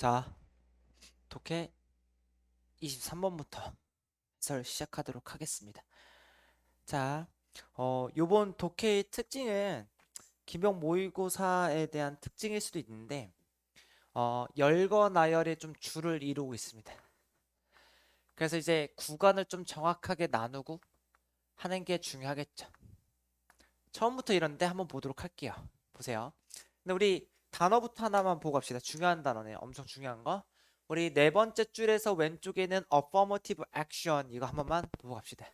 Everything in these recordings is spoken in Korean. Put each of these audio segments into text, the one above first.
자, 독해 23번부터 해설 시작하도록 하겠습니다. 자, 요번 독해의 특징은 기명 모의고사에 대한 특징일 수도 있는데, 열과 나열에 좀 줄을 이루고 있습니다. 그래서 이제 구간을 좀 정확하게 나누고 하는 게 중요하겠죠. 처음부터 이런데 한번 보도록 할게요. 보세요. 근데 우리 단어부터 하나만 보고 갑시다. 중요한 단어네요. 엄청 중요한 거. 우리 네 번째 줄에서 왼쪽에는 affirmative action 이거 한 번만 보고 갑시다.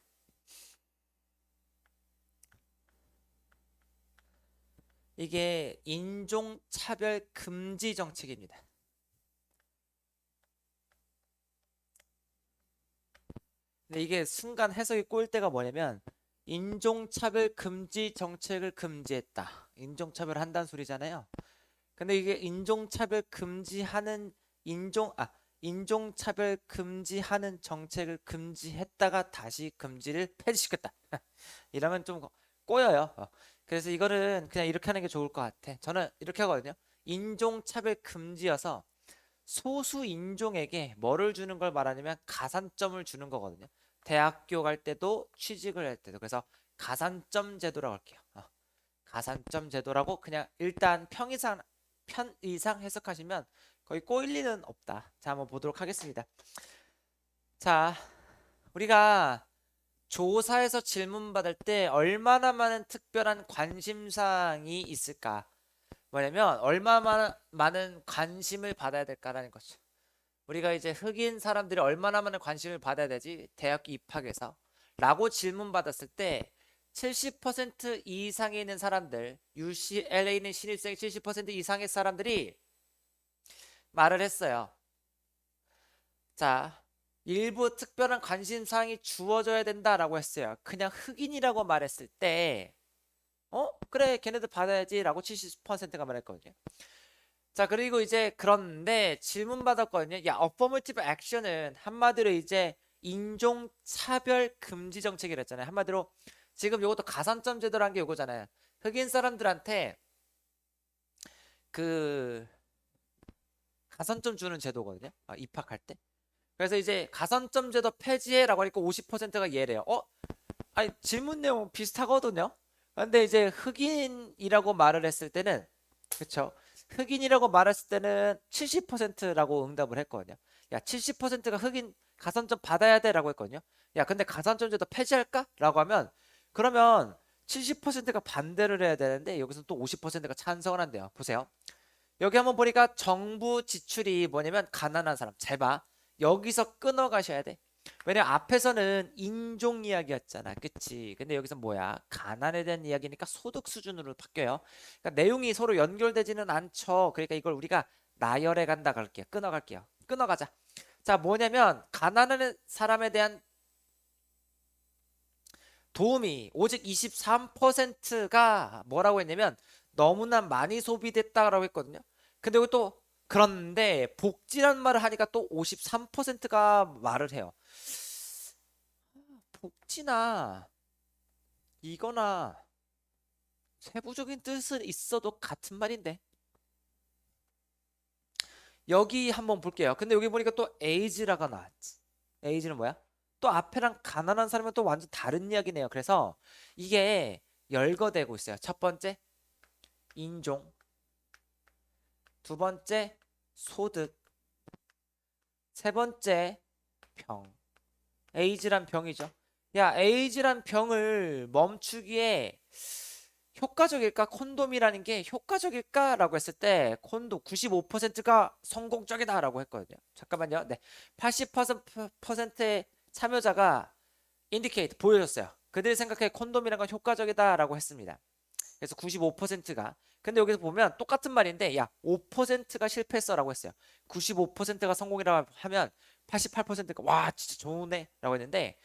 이게 인종차별 금지 정책입니다. 근데 이게 순간 해석이 꼬일 때가 뭐냐면 인종차별 금지 정책을 금지했다. 인종차별 한다는 소리잖아요. 근데 이게 인종차별 금지하는 정책을 금지했다가 다시 금지를 폐지시켰다. 이러면 좀 꼬여요. 그래서 이거는 그냥 이렇게 하는 게 좋을 것 같아. 저는 이렇게 하거든요. 인종차별 금지여서 소수 인종에게 뭐를 주는 걸 말하냐면 가산점을 주는 거거든요. 대학교 갈 때도 취직을 할 때도. 그래서 가산점 제도라고 할게요. 가산점 제도라고 그냥 일단 편의상 해석하시면 거의 꼬일 리는 없다. 자, 한번 보도록 하겠습니다. 자, 우리가 조사에서 질문 받을 때 얼마나 많은 특별한 관심사항이 있을까? 뭐냐면 얼마나 많은 관심을 받아야 될까라는 거죠. 우리가 이제 흑인 사람들이 얼마나 많은 관심을 받아야 되지? 대학교 입학해서 라고 질문 받았을 때 70% 이상에 있는 사람들, UCLA에 있는 신입생 70% 이상의 사람들이 말을 했어요. 자, 일부 특별한 관심사항이 주어져야 된다라고 했어요. 그냥 흑인이라고 말했을 때, 그래, 걔네들 받아야지 라고 70%가 말했거든요. 자, 그리고 이제 그런데 질문 받았거든요. 야, affirmative action은 한마디로 이제 인종차별 금지 정책이랬잖아요. 한마디로 지금 요것도 가산점 제도라는 게 요거잖아요. 흑인 사람들한테 그 가산점 주는 제도거든요. 입학할 때. 그래서 이제 가산점 제도 폐지해라고 하니까 50%가 예래요. 아니 질문 내용 비슷하거든요. 근데 이제 흑인이라고 말을 했을 때는 그쵸? 흑인이라고 말했을 때는 70%라고 응답을 했거든요. 야, 70%가 흑인 가산점 받아야 돼라고 했거든요. 야, 근데 가산점 제도 폐지할까? 라고 하면 그러면 70%가 반대를 해야 되는데 여기서 또 50%가 찬성을 한대요. 보세요. 여기 한번 보니까 정부 지출이 뭐냐면 가난한 사람 제발 여기서 끊어 가셔야 돼. 왜냐면 앞에서는 인종 이야기였잖아. 그치? 근데 여기서 뭐야? 가난에 대한 이야기니까 소득 수준으로 바뀌어요. 그러니까 내용이 서로 연결되지는 않죠. 그러니까 이걸 우리가 나열해 간다 갈게요. 끊어 갈게요. 끊어 가자. 자, 뭐냐면 가난한 사람에 대한 도움이 오직 23%가 뭐라고 했냐면 너무나 많이 소비됐다라고 했거든요. 근데 여기 또 그런데 복지란 말을 하니까 또 53%가 말을 해요. 복지나 이거나 세부적인 뜻은 있어도 같은 말인데 여기 한번 볼게요. 근데 여기 보니까 또 에이즈라가 나왔지. 에이즈는 뭐야? 또 앞에랑 가난한 사람은 또 완전 다른 이야기네요. 그래서 이게 열거되고 있어요. 첫 번째 인종, 두 번째 소득, 세 번째 병. 에이즈란 병이죠. 야, 에이즈란 병을 멈추기에 효과적일까? 콘돔이라는 게 효과적일까라고 했을 때 콘돔 95%가 성공적이다라고 했거든요. 잠깐만요. 네. 80%의 참여자가 인디케이트 보여줬어요. 그들이 생각해 콘돔이란 건 효과적이다라고 했습니다. 그래서 95%가 근데 여기서 보면 똑같은 말인데 야 5%가 실패했어라고 했어요. 95%가 성공이라고 하면 88%가 와 진짜 좋네 라고 했는데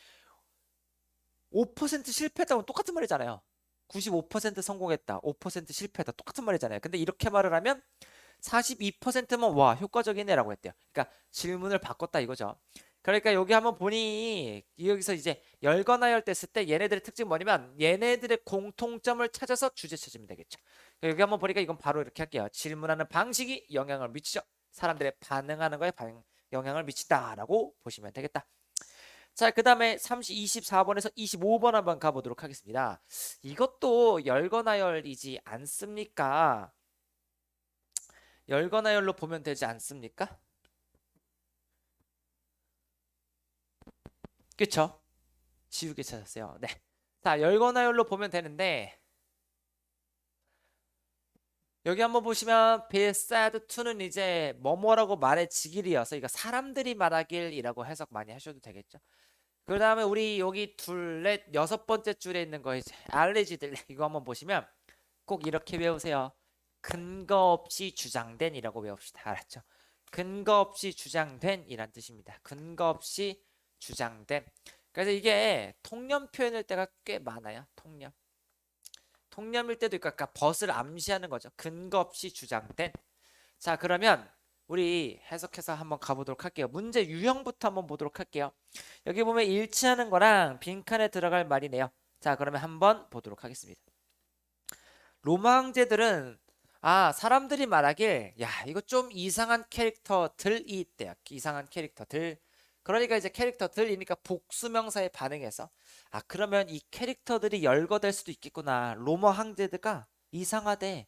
5% 실패했다고 똑같은 말이잖아요. 95% 성공했다 5% 실패했다 똑같은 말이잖아요. 근데 이렇게 말을 하면 42%면 와 효과적이네 라고 했대요. 그러니까 질문을 바꿨다 이거죠. 그러니까 여기 한번 보니 여기서 이제 열거나 열댔을 때 얘네들의 특징 뭐냐면 얘네들의 공통점을 찾아서 주제 찾으면 되겠죠. 여기 한번 보니까 이건 바로 이렇게 할게요. 질문하는 방식이 영향을 미치죠. 사람들의 반응하는 거에 영향을 미친다라고 보시면 되겠다. 자, 그 다음에 24번에서 25번 한번 가보도록 하겠습니다. 이것도 열거나열이지 않습니까? 열거나열로 보면 되지 않습니까? 그쵸? 지우개 찾았어요. 네. 자, 열거나열로 보면 되는데 여기 한번 보시면 be said to는 이제 뭐뭐라고 말해지길이어서 이거 사람들이 말하길이라고 해석 많이 하셔도 되겠죠. 그 다음에 우리 여기 둘, 넷, 여섯 번째 줄에 있는 거 이제 알레지들 이거 한번 보시면 꼭 이렇게 외우세요. 근거 없이 주장된이라고 외웁시다. 알았죠? 근거 없이 주장된이란 뜻입니다. 근거 없이 주장된. 그래서 이게 통념 표현일 때가 꽤 많아요. 통념. 통념일 때도 있고 아까 벗을 암시하는 거죠. 근거 없이 주장된. 자, 그러면 우리 해석해서 한번 가보도록 할게요. 문제 유형부터 한번 보도록 할게요. 여기 보면 일치하는 거랑 빈칸에 들어갈 말이네요. 자, 그러면 한번 보도록 하겠습니다. 로마 황제들은 사람들이 말하길 야 이거 좀 이상한 캐릭터들이 있대요. 이상한 캐릭터들. 그러니까 이제 캐릭터들이니까 복수명사에 반응해서 그러면 이 캐릭터들이 열거될 수도 있겠구나. 로마 황제들가 이상하대.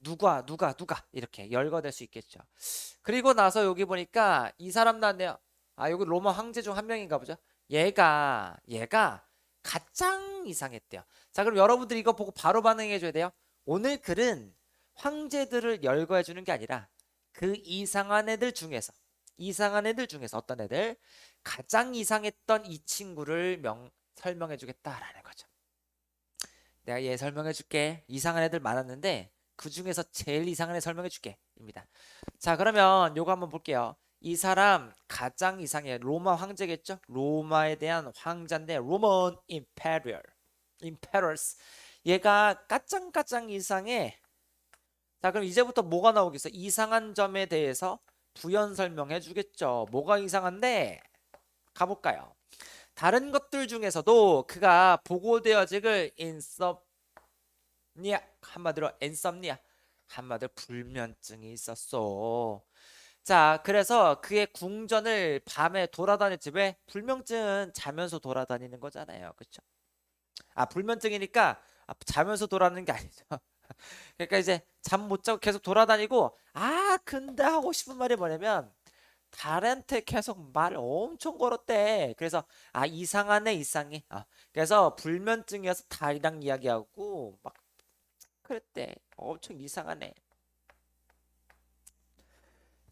누가 이렇게 열거될 수 있겠죠. 그리고 나서 여기 보니까 이 사람 나왔네요. 여기 로마 황제 중 한 명인가 보죠. 얘가 가장 이상했대요. 자, 그럼 여러분들 이거 보고 바로 반응해 줘야 돼요. 오늘 글은 황제들을 열거해 주는 게 아니라 그 이상한 애들 중에서 어떤 애들 가장 이상했던 이 친구를 설명해 주겠다라는 거죠. 내가 얘 설명해 줄게. 이상한 애들 많았는데 그 중에서 제일 이상한 애 설명해 줄게 입니다. 자, 그러면 요거 한번 볼게요. 이 사람 가장 이상해. 로마 황제겠죠? 로마에 대한 황자인데 로먼 임페러스. 얘가 까짱까짱 이상해. 자, 그럼 이제부터 뭐가 나오겠어? 이상한 점에 대해서 부연 설명해 주겠죠. 뭐가 이상한데? 가볼까요? 다른 것들 중에서도 그가 보고되어지길 한마디로 불면증이 있었어. 자, 그래서 그의 궁전을 밤에 돌아다녔지. 왜? 불면증은 자면서 돌아다니는 거잖아요. 그쵸? 불면증이니까 자면서 돌아다니는 게 아니죠. 그러니까 이제 잠 못 자고 계속 돌아다니고 근데 하고 싶은 말이 뭐냐면 달한테 계속 말 엄청 걸었대. 그래서 이상하네 이상해. 그래서 불면증이어서 달이랑 이야기하고 막 그랬대. 엄청 이상하네.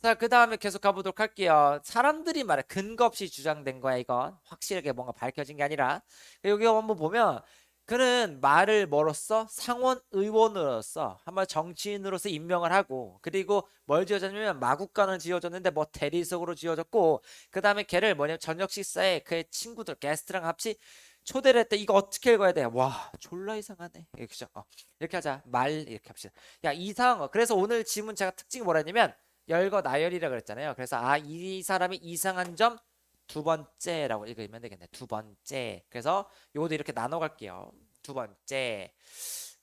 자, 그 다음에 계속 가보도록 할게요. 사람들이 말해 근거 없이 주장된 거야 이건. 확실하게 뭔가 밝혀진 게 아니라. 여기 한번 보면 그는 말을 뭐로써 상원 의원으로서 한번 정치인으로서 임명을 하고 그리고 뭘 지어줬냐면 마국간을 지어줬는데 뭐 대리석으로 지어졌고 그 다음에 걔를 뭐냐면 저녁 식사에 그의 친구들 게스트랑 같이 초대를 했대. 이거 어떻게 읽어야 돼? 와 졸라 이상하네. 이렇게, 이렇게 하자. 말 이렇게 합시다. 야 이상한 거. 그래서 오늘 지문 제가 특징이 뭐라 했냐면 열거 나열이라 그랬잖아요. 그래서 이 사람이 이상한 점 두 번째라고 읽으면 되겠네. 두 번째. 그래서 요것도 이렇게 나눠 갈게요. 두 번째.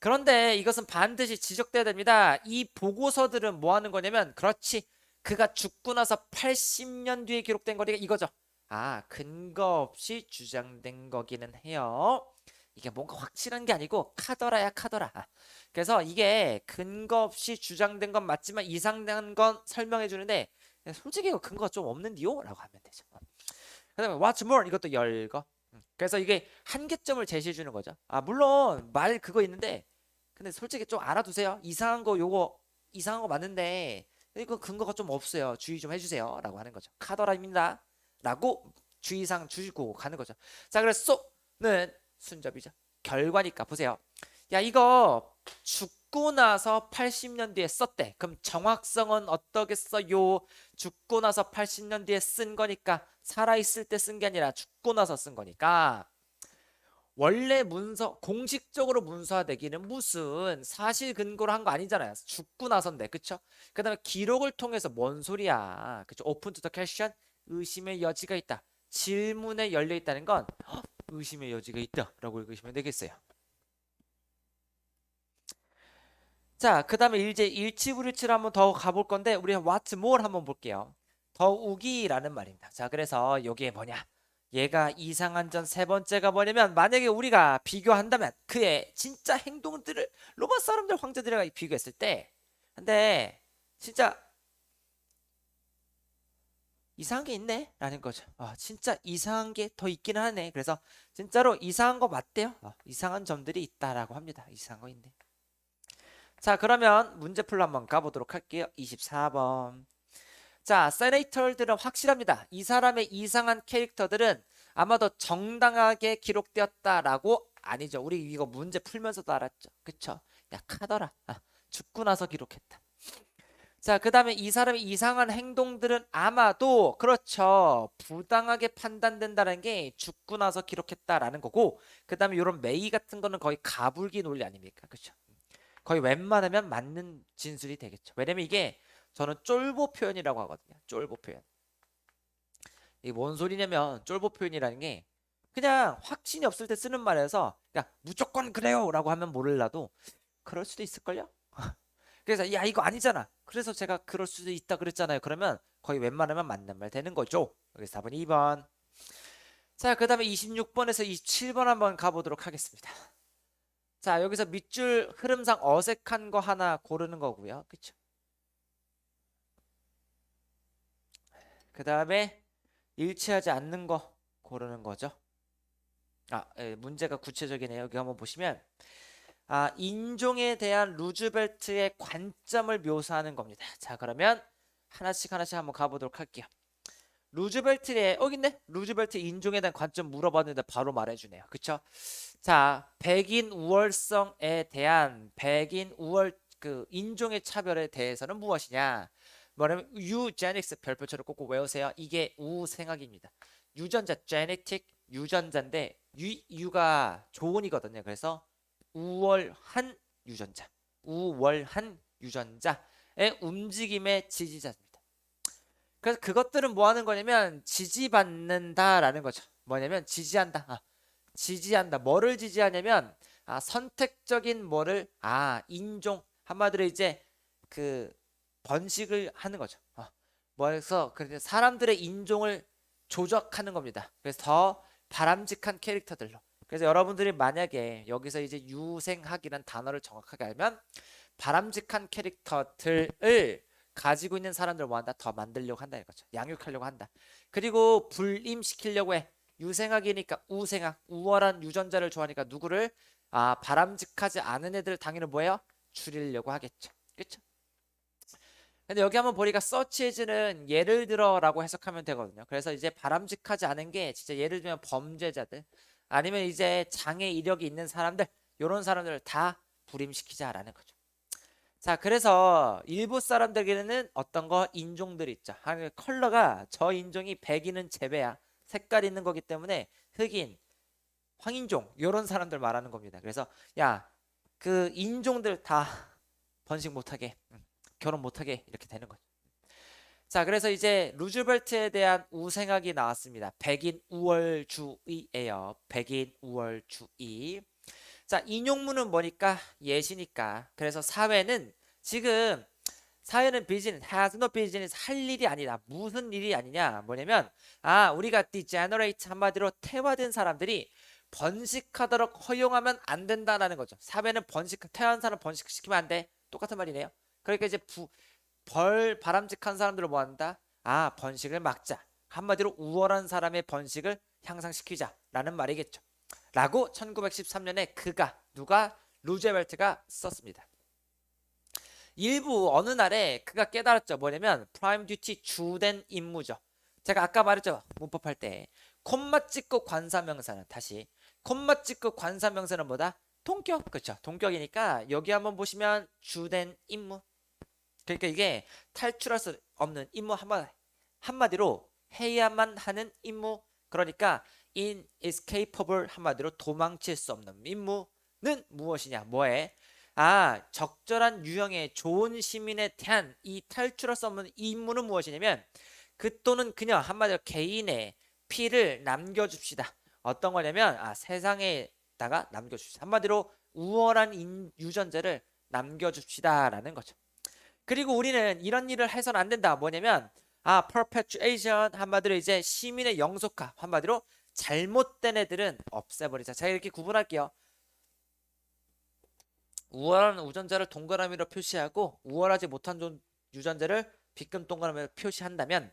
그런데 이것은 반드시 지적돼야 됩니다. 이 보고서들은 뭐 하는 거냐면 그렇지. 그가 죽고 나서 80년 뒤에 기록된 거리가 이거죠. 근거 없이 주장된 거기는 해요. 이게 뭔가 확실한 게 아니고 카더라야 카더라. 그래서 이게 근거 없이 주장된 건 맞지만 이상한 건 설명해 주는데 솔직히 이거 근거가 좀 없는데요? 라고 하면 되죠. 그 다음에 what's more 이것도 열거. 그래서 이게 한계점을 제시해 주는 거죠. 물론 말 그거 있는데 근데 솔직히 좀 알아두세요. 이상한 거 맞는데 이거 근거가 좀 없어요. 주의 좀 해주세요. 라고 하는 거죠. 카더라입니다. 라고 주의사항 주고 가는 거죠. 자, 그래서 쏘는 순접이죠. 결과니까 보세요. 야 이거 죽고 나서 80년 뒤에 썼대. 그럼 정확성은 어떠겠어요? 죽고 나서 80년 뒤에 쓴 거니까 살아있을 때 쓴 게 아니라 죽고 나서 쓴 거니까 원래 문서 공식적으로 문서화되기는 무슨 사실 근거로 한 거 아니잖아요. 죽고 나서인데 그쵸? 그 다음에 기록을 통해서 뭔 소리야. 그쵸? 오픈 투 더 퀘션 의심의 여지가 있다. 질문에 열려 있다는 건 의심의 여지가 있다 라고 읽으시면 되겠어요. 자, 그 다음에 이제 일치불일치를 한번 더 가볼 건데 우리 what more 한번 볼게요. 더욱이라는 말입니다. 자, 그래서 여기에 뭐냐? 얘가 이상한 점 세 번째가 뭐냐면 만약에 우리가 비교한다면 그의 진짜 행동들을 로마 사람들 황제들과 비교했을 때 근데 진짜 이상한 게 있네 라는 거죠. 진짜 이상한 게 더 있기는 하네. 그래서 진짜로 이상한 거 맞대요. 이상한 점들이 있다라고 합니다. 이상한 거 있네. 자, 그러면 문제풀로 한번 가보도록 할게요. 24번. 자, 세네이터들은 확실합니다. 이 사람의 이상한 캐릭터들은 아마도 정당하게 기록되었다라고 아니죠. 우리 이거 문제 풀면서도 알았죠. 그쵸? 약하더라. 죽고 나서 기록했다. 자, 그 다음에 이 사람의 이상한 행동들은 아마도 그렇죠. 부당하게 판단된다는 게 죽고 나서 기록했다라는 거고 그 다음에 이런 메이 같은 거는 거의 가불기 논리 아닙니까? 그쵸? 거의 웬만하면 맞는 진술이 되겠죠. 왜냐면 이게 저는 쫄보 표현이라고 하거든요. 쫄보 표현. 이게 뭔 소리냐면 쫄보 표현이라는 게 그냥 확신이 없을 때 쓰는 말에서 그냥 무조건 그래요 라고 하면 모를라도 그럴 수도 있을걸요? 그래서 야 이거 아니잖아. 그래서 제가 그럴 수도 있다 그랬잖아요. 그러면 거의 웬만하면 맞는 말 되는 거죠. 여기 4번, 2번. 자, 그 다음에 26번에서 27번 한번 가보도록 하겠습니다. 자, 여기서 밑줄 흐름상 어색한 거 하나 고르는 거고요. 그쵸? 그 다음에 일치하지 않는 거 고르는 거죠. 문제가 구체적이네요. 여기 한번 보시면 인종에 대한 루즈벨트의 관점을 묘사하는 겁니다. 자, 그러면 하나씩 한번 가보도록 할게요. 루즈벨트의 여기 있네. 루즈벨트 인종에 대한 관점 물어봤는데 바로 말해주네요. 그쵸? 자, 백인 우월성에 대한 백인 우월 그 인종의 차별에 대해서는 무엇이냐? 뭐냐면 유제닉스 별표처럼 꼭 외우세요. 이게 우생학입니다. 유전자 제네틱 유전자인데 유가 조온이거든요. 그래서 우월한 유전자, 우월한 유전자의 움직임의 지지자입니다. 그래서 그것들은 뭐 하는 거냐면 지지받는다라는 거죠. 뭐냐면 지지한다. 지지한다. 뭐를 지지하냐면 선택적인 뭐를 인종 한마디로 이제 그 번식을 하는 거죠. 뭐해서 그래서 사람들의 인종을 조작하는 겁니다. 그래서 더 바람직한 캐릭터들로. 그래서 여러분들이 만약에 여기서 이제 유생학이라는 단어를 정확하게 알면 바람직한 캐릭터들을 가지고 있는 사람들을 뭐한다? 더 만들려고 한다 이거죠. 양육하려고 한다. 그리고 불임시키려고 해. 유생학이니까 우생학, 우월한 유전자를 좋아하니까 누구를 바람직하지 않은 애들 당연히 뭐예요? 줄이려고 하겠죠. 그렇죠? 근데 여기 한번 보니까 search as는 예를 들어라고 해석하면 되거든요. 그래서 이제 바람직하지 않은 게 진짜 예를 들면 범죄자들 아니면 이제 장애 이력이 있는 사람들 이런 사람들을 다 불임시키자라는 거죠. 자, 그래서 일부 사람들에게는 어떤 거 인종들이 있죠. 컬러가 저 인종이 백인은 제외야. 색깔 있는 거기 때문에 흑인, 황인종 이런 사람들 말하는 겁니다. 그래서 야, 그 인종들 다 번식 못하게, 결혼 못하게 이렇게 되는 거죠. 자, 그래서 이제 루즈벨트에 대한 우생학이 나왔습니다. 백인 우월주의예요. 백인 우월주의. 자, 인용문은 뭐니까 예시니까. 그래서 사회는 비즈니스, has no business 할 일이 아니다. 무슨 일이 아니냐? 뭐냐면 우리가 degenerate 한마디로 태화된 사람들이 번식하도록 허용하면 안 된다라는 거죠. 사회는 태어난 사람 번식시키면 안 돼. 똑같은 말이네요. 그러니까 이제 바람직한 사람들을 뭐 한다? 번식을 막자. 한마디로 우월한 사람의 번식을 향상시키자라는 말이겠죠. 라고 1913년에 누가 루즈벨트가 썼습니다. 일부 어느 날에 그가 깨달았죠. 뭐냐면 프라임 듀티 주된 임무죠. 제가 아까 말했죠. 문법할 때 콤마 찍고 관사명사는 다시 콤마 찍고 관사명사는 뭐다? 동격. 그렇죠. 동격이니까 여기 한번 보시면 주된 임무. 그러니까 이게 탈출할 수 없는 임무 한마디로 해야만 하는 임무. 그러니까 inescapable 한마디로 도망칠 수 없는 임무는 무엇이냐? 뭐에? 적절한 유형의 좋은 시민에 대한 이 탈출할 수 없는 임무는 무엇이냐면 그 또는 그녀 한마디로 개인의 피를 남겨줍시다. 어떤 거냐면 세상에다가 남겨줍시다. 한마디로 우월한 유전자를 남겨줍시다라는 거죠. 그리고 우리는 이런 일을 해서는 안 된다. 뭐냐면 perpetuation 한마디로 이제 시민의 영속화 한마디로 잘못된 애들은 없애버리자. 자 이렇게 구분할게요. 우월한 우전자를 동그라미로 표시하고 우월하지 못한 유전자를 빗금 동그라미로 표시한다면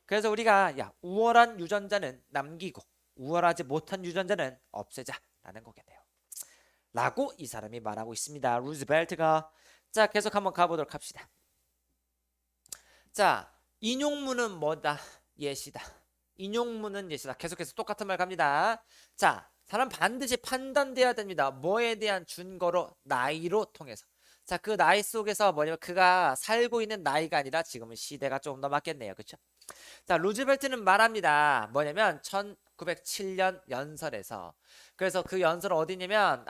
그래서 우리가 우월한 유전자는 남기고 우월하지 못한 유전자는 없애자라는 거겠네요. 라고 이 사람이 말하고 있습니다. 루즈벨트가. 자 계속 한번 가보도록 합시다. 자 인용문은 뭐다? 예시다. 인용문은 예시다. 계속해서 똑같은 말 갑니다. 자 사람 반드시 판단돼야 됩니다. 뭐에 대한 준거로? 나이로 통해서. 자, 그 나이 속에서 뭐냐면 그가 살고 있는 나이가 아니라 지금은 시대가 조금 더 맞겠네요. 그렇죠? 자, 루즈벨트는 말합니다. 뭐냐면 1907년 연설에서. 그래서 그 연설은 어디냐면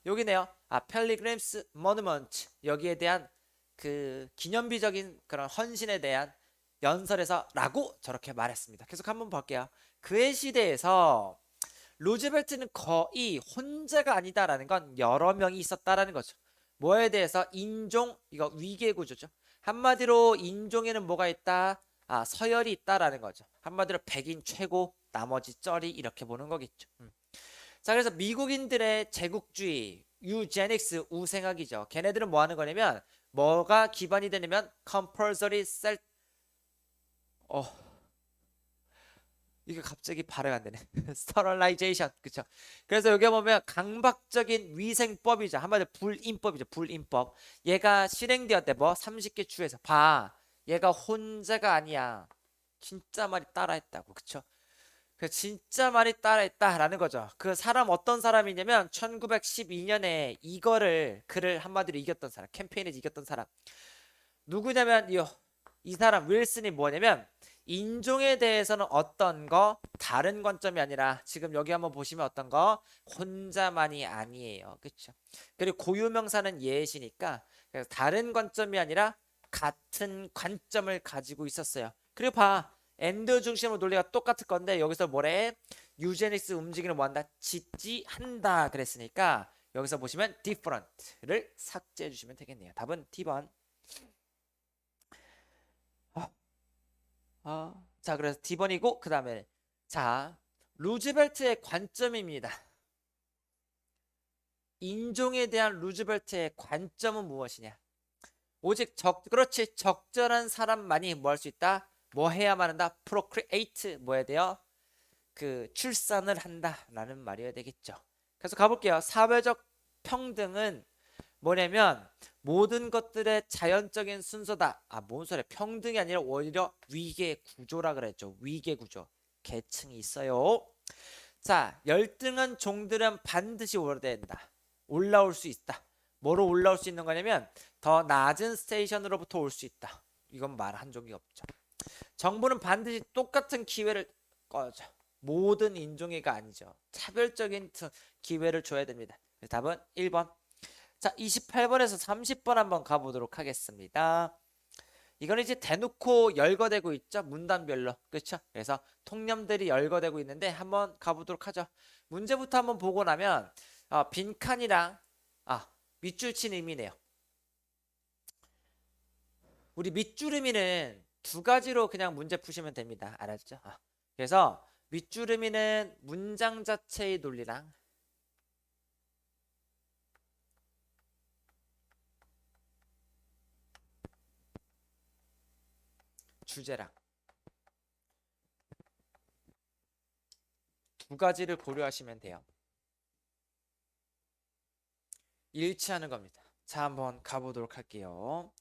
여기네요. 펠리그램스 모누먼트. 여기에 대한 그 기념비적인 그런 헌신에 대한 연설에서 라고 저렇게 말했습니다. 계속 한번 볼게요. 그의 시대에서 루즈벨트는 거의 혼자가 아니다라는 건 여러 명이 있었다라는 거죠. 뭐에 대해서? 인종, 이거 위계 구조죠. 한마디로 인종에는 뭐가 있다? 서열이 있다라는 거죠. 한마디로 백인 최고, 나머지 쩌리 이렇게 보는 거겠죠. 자, 그래서 미국인들의 제국주의, 유제닉스 우생학이죠. 걔네들은 뭐 하는 거냐면 뭐가 기반이 되냐면 compulsory self 이게 갑자기 발음 안 되네. 스터럴라이제이션. 그쵸? 그래서 여기 보면 강박적인 위생법이죠. 한마디로 불임법이죠. 불임법. 얘가 실행되었대. 뭐? 30개 주에서. 봐. 얘가 혼자가 아니야. 진짜 많이 따라했다고. 그쵸? 그 진짜 많이 따라했다라는 거죠. 그 사람 어떤 사람이냐면 1912년에 이거를 그를 한마디로 이겼던 사람. 캠페인에서 이겼던 사람. 누구냐면 이 사람 윌슨이 뭐냐면 인종에 대해서는 어떤 거 다른 관점이 아니라 지금 여기 한번 보시면 어떤 거 혼자만이 아니에요. 그렇죠? 그리고 고유명사는 예시니까 그래서 다른 관점이 아니라 같은 관점을 가지고 있었어요. 그리고 봐. 엔드 중심으로 논리가 똑같을 건데 여기서 뭐래? 유제닉스 움직임을 뭐한다? 지지한다 그랬으니까 여기서 보시면 different를 삭제해 주시면 되겠네요. 답은 T번. 자 그래서 D번이고 그 다음에 자 루즈벨트의 관점입니다. 인종에 대한 루즈벨트의 관점은 무엇이냐? 오직 그렇지 적절한 사람만이 뭐 할 수 있다? 뭐 해야만 한다? procreate 뭐 해야 돼요? 그 출산을 한다라는 말이어야 되겠죠. 그래서 가볼게요. 사회적 평등은 뭐냐면 모든 것들의 자연적인 순서다. 뭔 소리야? 평등이 아니라 오히려 위계 구조라 그랬죠. 위계 구조. 계층이 있어요. 자, 열등한 종들은 반드시 오래된다. 올라올 수 있다. 뭐로 올라올 수 있는 거냐면 더 낮은 스테이션으로부터 올 수 있다. 이건 말한 적이 없죠. 정부는 반드시 똑같은 기회를 꺼져. 모든 인종애가 아니죠. 차별적인 기회를 줘야 됩니다. 답은 1번. 자, 28번에서 30번 한번 가보도록 하겠습니다. 이건 이제 대놓고 열거되고 있죠. 문단별로. 그렇죠? 그래서 통념들이 열거되고 있는데 한번 가보도록 하죠. 문제부터 한번 보고 나면 빈칸이랑 밑줄 친 의미네요. 우리 밑줄 의미는 두 가지로 그냥 문제 푸시면 됩니다. 알았죠? 그래서 밑줄 의미는 문장 자체의 논리랑 주제랑 두 가지를 고려하시면 돼요. 일치하는 겁니다. 자, 한번 가보도록 할게요.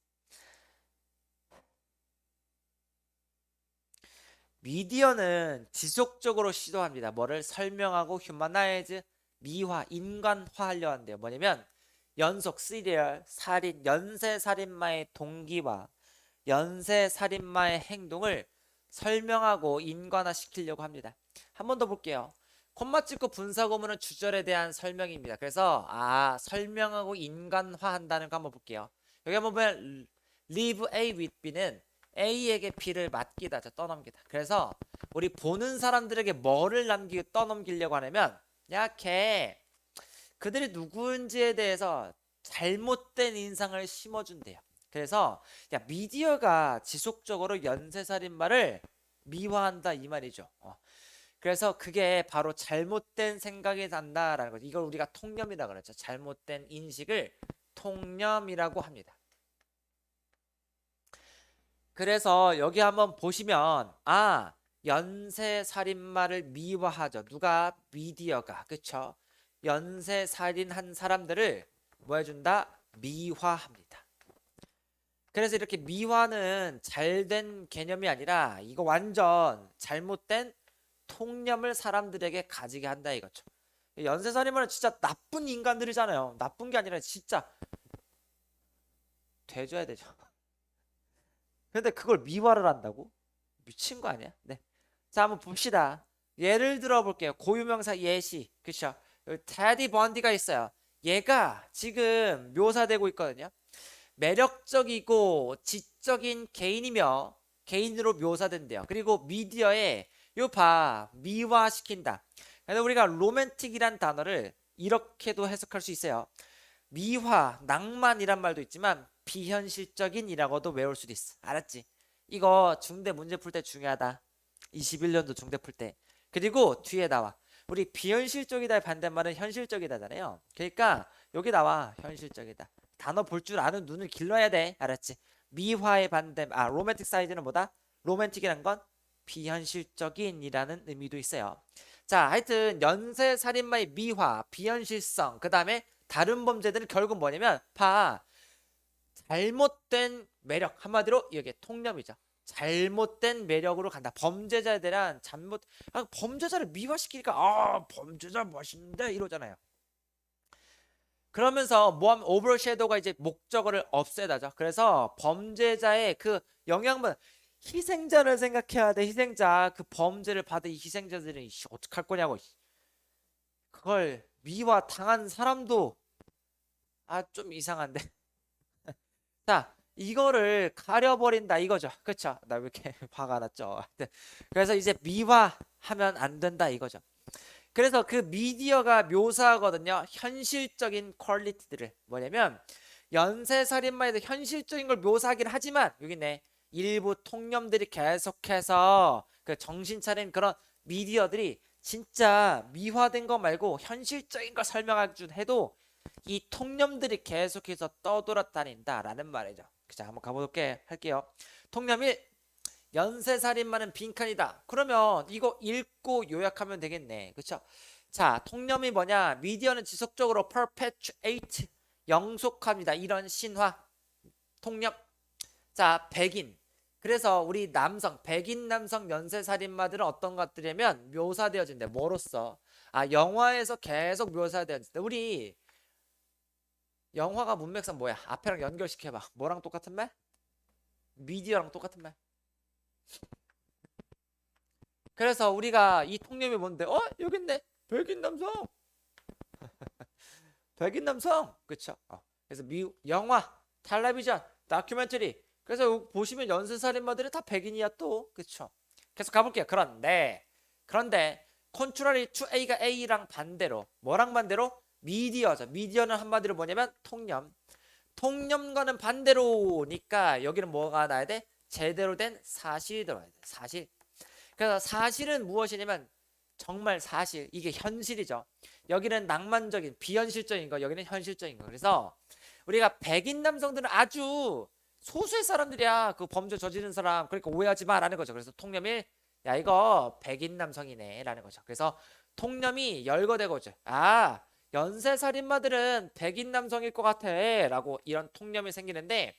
미디어는 지속적으로 시도합니다. 뭐를 설명하고 휴머나이즈, 미화, 인간화하려 한대요. 뭐냐면 연속, 시리얼, 살인, 연쇄살인마의 동기와 연쇄살인마의 행동을 설명하고 인간화시키려고 합니다. 한 번 더 볼게요. 콤마 찍고 분사구문은 주절에 대한 설명입니다. 그래서 설명하고 인간화한다는 거 한번 볼게요. 여기 한번 보면 leave A with B는 A에게 B를 맡기다, 떠넘기다. 그래서 우리 보는 사람들에게 뭐를 떠넘기려고 하냐면 걔 그들이 누구인지에 대해서 잘못된 인상을 심어준대요. 그래서 야 미디어가 지속적으로 연쇄살인마를 미화한다 이 말이죠. 그래서 그게 바로 잘못된 생각이 난다라는 거죠. 이걸 우리가 통념이라고 그러죠. 잘못된 인식을 통념이라고 합니다. 그래서 여기 한번 보시면 연쇄살인마를 미화하죠. 누가? 미디어가. 그쵸? 연쇄살인한 사람들을 뭐 해준다? 미화합니다. 그래서 이렇게 미화는 잘된 개념이 아니라 이거 완전 잘못된 통념을 사람들에게 가지게 한다 이거죠. 연쇄살인마는 진짜 나쁜 인간들이잖아요. 나쁜 게 아니라 진짜 돼줘야 되죠. 근데 그걸 미화를 한다고? 미친 거 아니야? 네. 자, 한번 봅시다. 예를 들어 볼게요. 고유명사 예시. 그쵸? 여기 테디 번디가 있어요. 얘가 지금 묘사되고 있거든요. 매력적이고 지적인 개인이며 개인으로 묘사된대요. 그리고 미디어에 미화시킨다. 그래서 우리가 로맨틱이란 단어를 이렇게도 해석할 수 있어요. 미화, 낭만이란 말도 있지만 비현실적인이라고도 외울 수도 있어. 알았지? 이거 중대 문제 풀 때 중요하다. 21년도 중대 풀 때. 그리고 뒤에 나와. 우리 비현실적이다의 반대말은 현실적이다잖아요. 그러니까 여기 나와. 현실적이다. 단어 볼 줄 아는 눈을 길러야 돼. 알았지? 미화의 로맨틱 사이드는 뭐다? 로맨틱이란 건 비현실적인이라는 의미도 있어요. 자, 하여튼 연쇄살인마의 미화, 비현실성, 그 다음에 다른 범죄들은 결국 뭐냐면 잘못된 매력, 한마디로 이게 통념이죠. 잘못된 매력으로 간다. 범죄자에 대한 범죄자를 미화시키니까 범죄자 멋있는데 이러잖아요. 그러면서 뭐하면 오버섀도우가 이제 목적어를 없애다죠. 그래서 범죄자의 그 영향만 희생자를 생각해야 돼. 희생자. 그 범죄를 받은 이 희생자들은 어떡할 거냐고. 그걸 미화 당한 사람도 좀 이상한데. 자, 이거를 가려버린다 이거죠. 그쵸? 나 왜 이렇게 화가 났죠? 그래서 이제 미화하면 안 된다 이거죠. 그래서 그 미디어가 묘사하거든요. 현실적인 퀄리티들을 뭐냐면 연쇄살인마에도 현실적인 걸 묘사하긴 하지만 여기네 일부 통념들이 계속해서 그 정신 차린 그런 미디어들이 진짜 미화된 거 말고 현실적인 걸 설명하준 해도 이 통념들이 계속해서 떠돌아다닌다라는 말이죠. 자, 한번 가볼게 할게요. 통념 1. 연쇄살인마는 빈칸이다. 그러면 이거 읽고 요약하면 되겠네. 그쵸? 자, 통념이 뭐냐? 미디어는 지속적으로 perpetuate, 영속합니다. 이런 신화, 통념. 자, 백인. 그래서 우리 백인 남성 연쇄살인마들은 어떤 것들이냐면 묘사되어진대. 뭐로써? 영화에서 계속 묘사되어진대. 우리 영화가 문맥상 뭐야? 앞에랑 연결시켜봐. 뭐랑 똑같은 말? 미디어랑 똑같은 말. 그래서 우리가 이 통념이 뭔데? 여기 있네. 백인 남성. 백인 남성. 그쵸? 그래서 영화, 텔레비전, 다큐멘터리. 그래서 보시면 연쇄살인마들이 다 백인이야 또. 그쵸? 계속 가볼게요. 그런데 contrary to A가 A랑 반대로 뭐랑 반대로? 미디어죠. 미디어는 한마디로 뭐냐면 통념. 통념과는 반대로니까 여기는 뭐가 나야 돼? 제대로 된 사실이 들어야 돼. 사실. 그래서 사실은 무엇이냐면 정말 사실, 이게 현실이죠. 여기는 낭만적인 비현실적인 거, 여기는 현실적인 거. 그래서 우리가 백인 남성들은 아주 소수의 사람들이야. 그 범죄 저지른 사람. 그러니까 오해하지 마라는 거죠. 그래서 통념이 야 이거 백인 남성이네 라는 거죠. 그래서 통념이 열거되고죠. 연쇄살인마들은 백인 남성일 것 같아 라고 이런 통념이 생기는데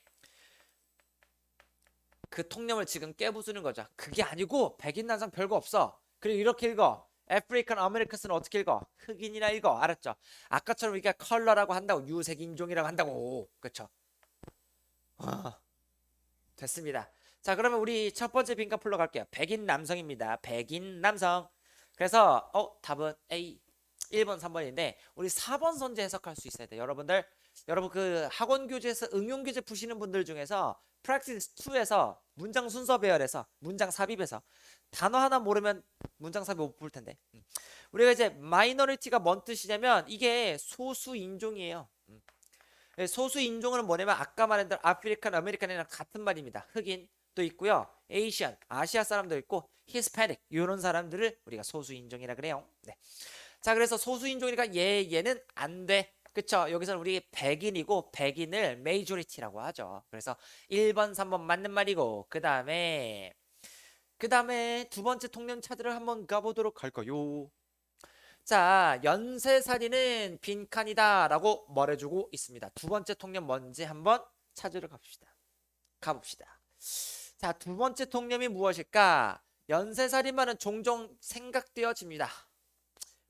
그 통념을 지금 깨부수는 거죠. 그게 아니고 백인 남성 별거 없어. 그리고 이렇게 읽어. 아프리칸 아메리칸스는 어떻게 읽어? 흑인이라 읽어. 알았죠? 아까처럼 이게 컬러라고 한다고. 유색 인종이라고 한다고. 그렇죠? 됐습니다. 자, 그러면 우리 첫 번째 빈칸 풀러 갈게요. 백인 남성입니다. 백인 남성. 그래서 답은 A 1번 3번인데 우리 4번 선제 해석할 수 있어야 돼요. 여러분 그 학원 교재에서 응용 교재 푸시는 분들 중에서 프랙티스 2에서 문장 순서 배열에서 문장 삽입에서 단어 하나 모르면 문장 삽입 못 볼 텐데. 우리가 이제 마이너리티가 뭔 뜻이냐면 이게 소수 인종이에요. 소수 인종은 뭐냐면 아까 말한 대로 아프리칸, 아메리칸이랑 같은 말입니다. 흑인도 있고요. 에이시안, 아시아 사람도 있고 히스패닉 이런 사람들을 우리가 소수 인종이라 그래요. 네. 자, 그래서 소수 인종이니까 얘는 안 돼. 그쵸? 여기서는 우리 백인이고 백인을 메이조리티라고 하죠. 그래서 1번, 3번 맞는 말이고 그 다음에 두 번째 통념 찾으러 한번 가보도록 할까요? 자, 연쇄살인은 빈칸이다 라고 말해주고 있습니다. 두 번째 통념 뭔지 한번 찾으러 가봅시다. 자, 두 번째 통념이 무엇일까? 연쇄살인마는 종종 생각되어집니다.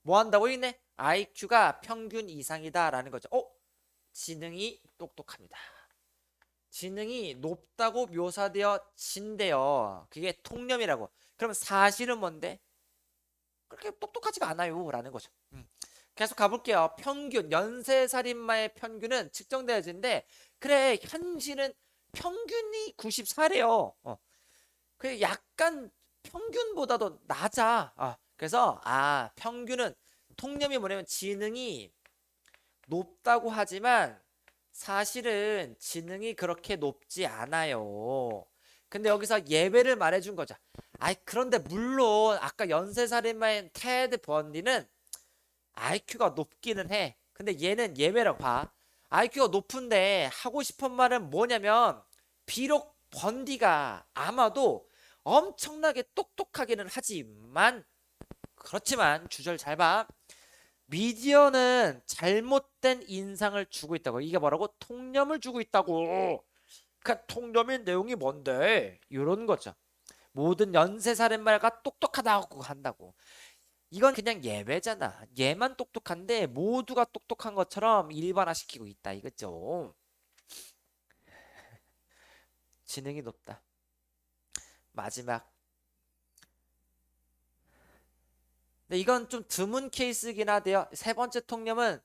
뭐 한다고 있네? IQ가 평균 이상이다 라는 거죠. 지능이 똑똑합니다. 지능이 높다고 묘사되어 진대요. 그게 통념이라고. 그럼 사실은 뭔데? 그렇게 똑똑하지가 않아요 라는 거죠. 계속 가볼게요. 평균 연쇄살인마의 평균은 측정되어지는데 그래 현실은 평균이 94래요. 그 약간 평균보다도 낮아. 그래서 평균은 통념이 뭐냐면 지능이 높다고 하지만 사실은 지능이 그렇게 높지 않아요. 근데 여기서 예외를 말해준 거죠. 그런데 물론 아까 연쇄살인마인 테드 번디는 IQ가 높기는 해. 근데 얘는 예외라고 봐. IQ가 높은데 하고 싶은 말은 뭐냐면 비록 번디가 아마도 엄청나게 똑똑하기는 하지만 그렇지만 주절 잘 봐. 미디어는 잘못된 인상을 주고 있다고. 이게 뭐라고? 통념을 주고 있다고. 그 통념의 내용이 뭔데? 이런 거죠. 모든 연쇄살인마가 똑똑하다고 한다고. 이건 그냥 예외잖아. 얘만 똑똑한데 모두가 똑똑한 것처럼 일반화시키고 있다 이거죠. 지능이 높다. 마지막. 근데 이건 좀 드문 케이스긴 하대요. 세 번째 통념은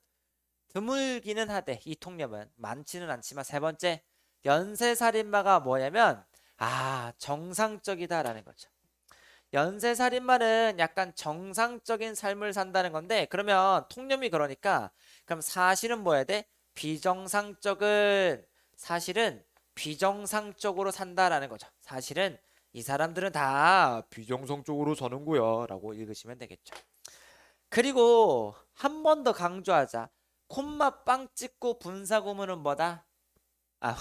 드물기는 하대. 이 통념은 많지는 않지만 세 번째 연쇄살인마가 뭐냐면 정상적이다라는 거죠. 연쇄살인마는 약간 정상적인 삶을 산다는 건데 그러면 통념이 그러니까 그럼 사실은 뭐 해야 돼? 사실은 비정상적으로 산다라는 거죠. 사실은 이 사람들은 다 비정상적으로 사는 거야 라고 읽으시면 되겠죠. 그리고 한 번 더 강조하자. 콤마 빵 찍고 분사 구문은 뭐다? 아,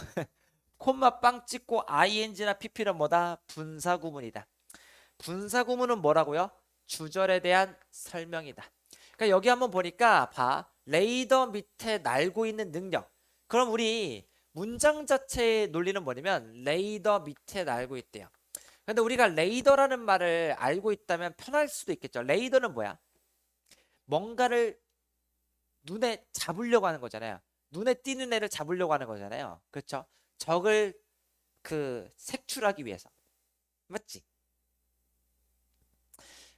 콤마 빵 찍고 ing나 pp는 뭐다? 분사 구문이다. 분사 구문은 뭐라고요? 주절에 대한 설명이다. 그러니까 여기 한번 보니까 레이더 밑에 날고 있는 능력. 그럼 우리 문장 자체의 논리는 뭐냐면 레이더 밑에 날고 있대요. 근데 우리가 레이더라는 말을 알고 있다면 편할 수도 있겠죠. 레이더는 뭐야? 뭔가를 눈에 잡으려고 하는 거잖아요. 눈에 띄는 애를 잡으려고 하는 거잖아요. 그렇죠? 적을 색출하기 위해서. 맞지?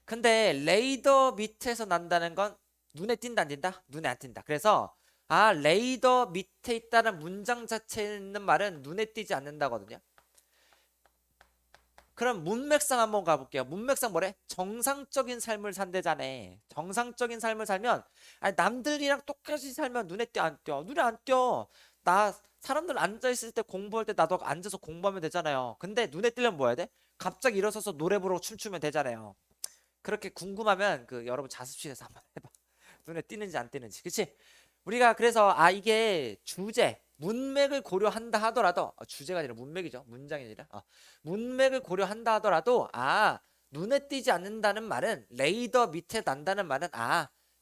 근데 레이더 밑에서 난다는 건 눈에 띈다 안 띈다? 눈에 안 띈다. 그래서 레이더 밑에 있다는 문장 자체에 있는 말은 눈에 띄지 않는다거든요. 그럼 문맥상 한번 가볼게요. 문맥상 뭐래? 정상적인 삶을 산대잖아. 정상적인 삶을 살면 남들이랑 똑같이 살면 눈에 띄 안 띄어? 눈에 안 띄어. 나 사람들 앉아있을 때 공부할 때 나도 앉아서 공부하면 되잖아요. 근데 눈에 띄려면 뭐 해야 돼? 갑자기 일어서서 노래 부르고 춤추면 되잖아요. 그렇게 궁금하면 여러분 자습실에서 한번 해봐. 눈에 띄는지 안 띄는지. 그치? 우리가 그래서 이게 문맥을 고려한다 하더라도 주제가 아니라 문맥이죠. 문장이 아니라 문맥을 고려한다 하더라도 눈에 띄지 않는다는 말은 레이더 밑에 난다는 말은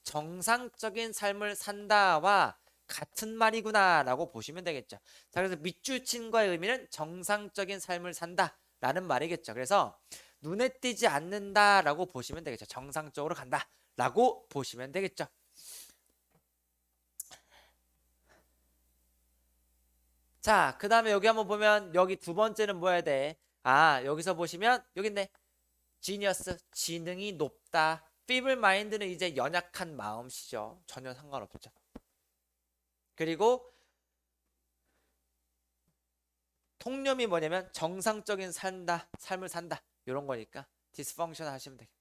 정상적인 삶을 산다와 같은 말이구나 라고 보시면 되겠죠. 자, 그래서 밑줄친과의 의미는 정상적인 삶을 산다 라는 말이겠죠. 그래서 눈에 띄지 않는다라고 보시면 되겠죠. 정상적으로 간다라고 보시면 되겠죠. 자, 그 다음에 여기 한번 보면 여기 두 번째는 뭐 해야 돼? 여기서 보시면 여기 있네. 지니어스, 지능이 높다. 피블 마인드는 이제 연약한 마음씨죠. 전혀 상관없죠. 그리고 통념이 뭐냐면 정상적인 삶을 산다. 이런 거니까 디스펑션 하시면 되겠다.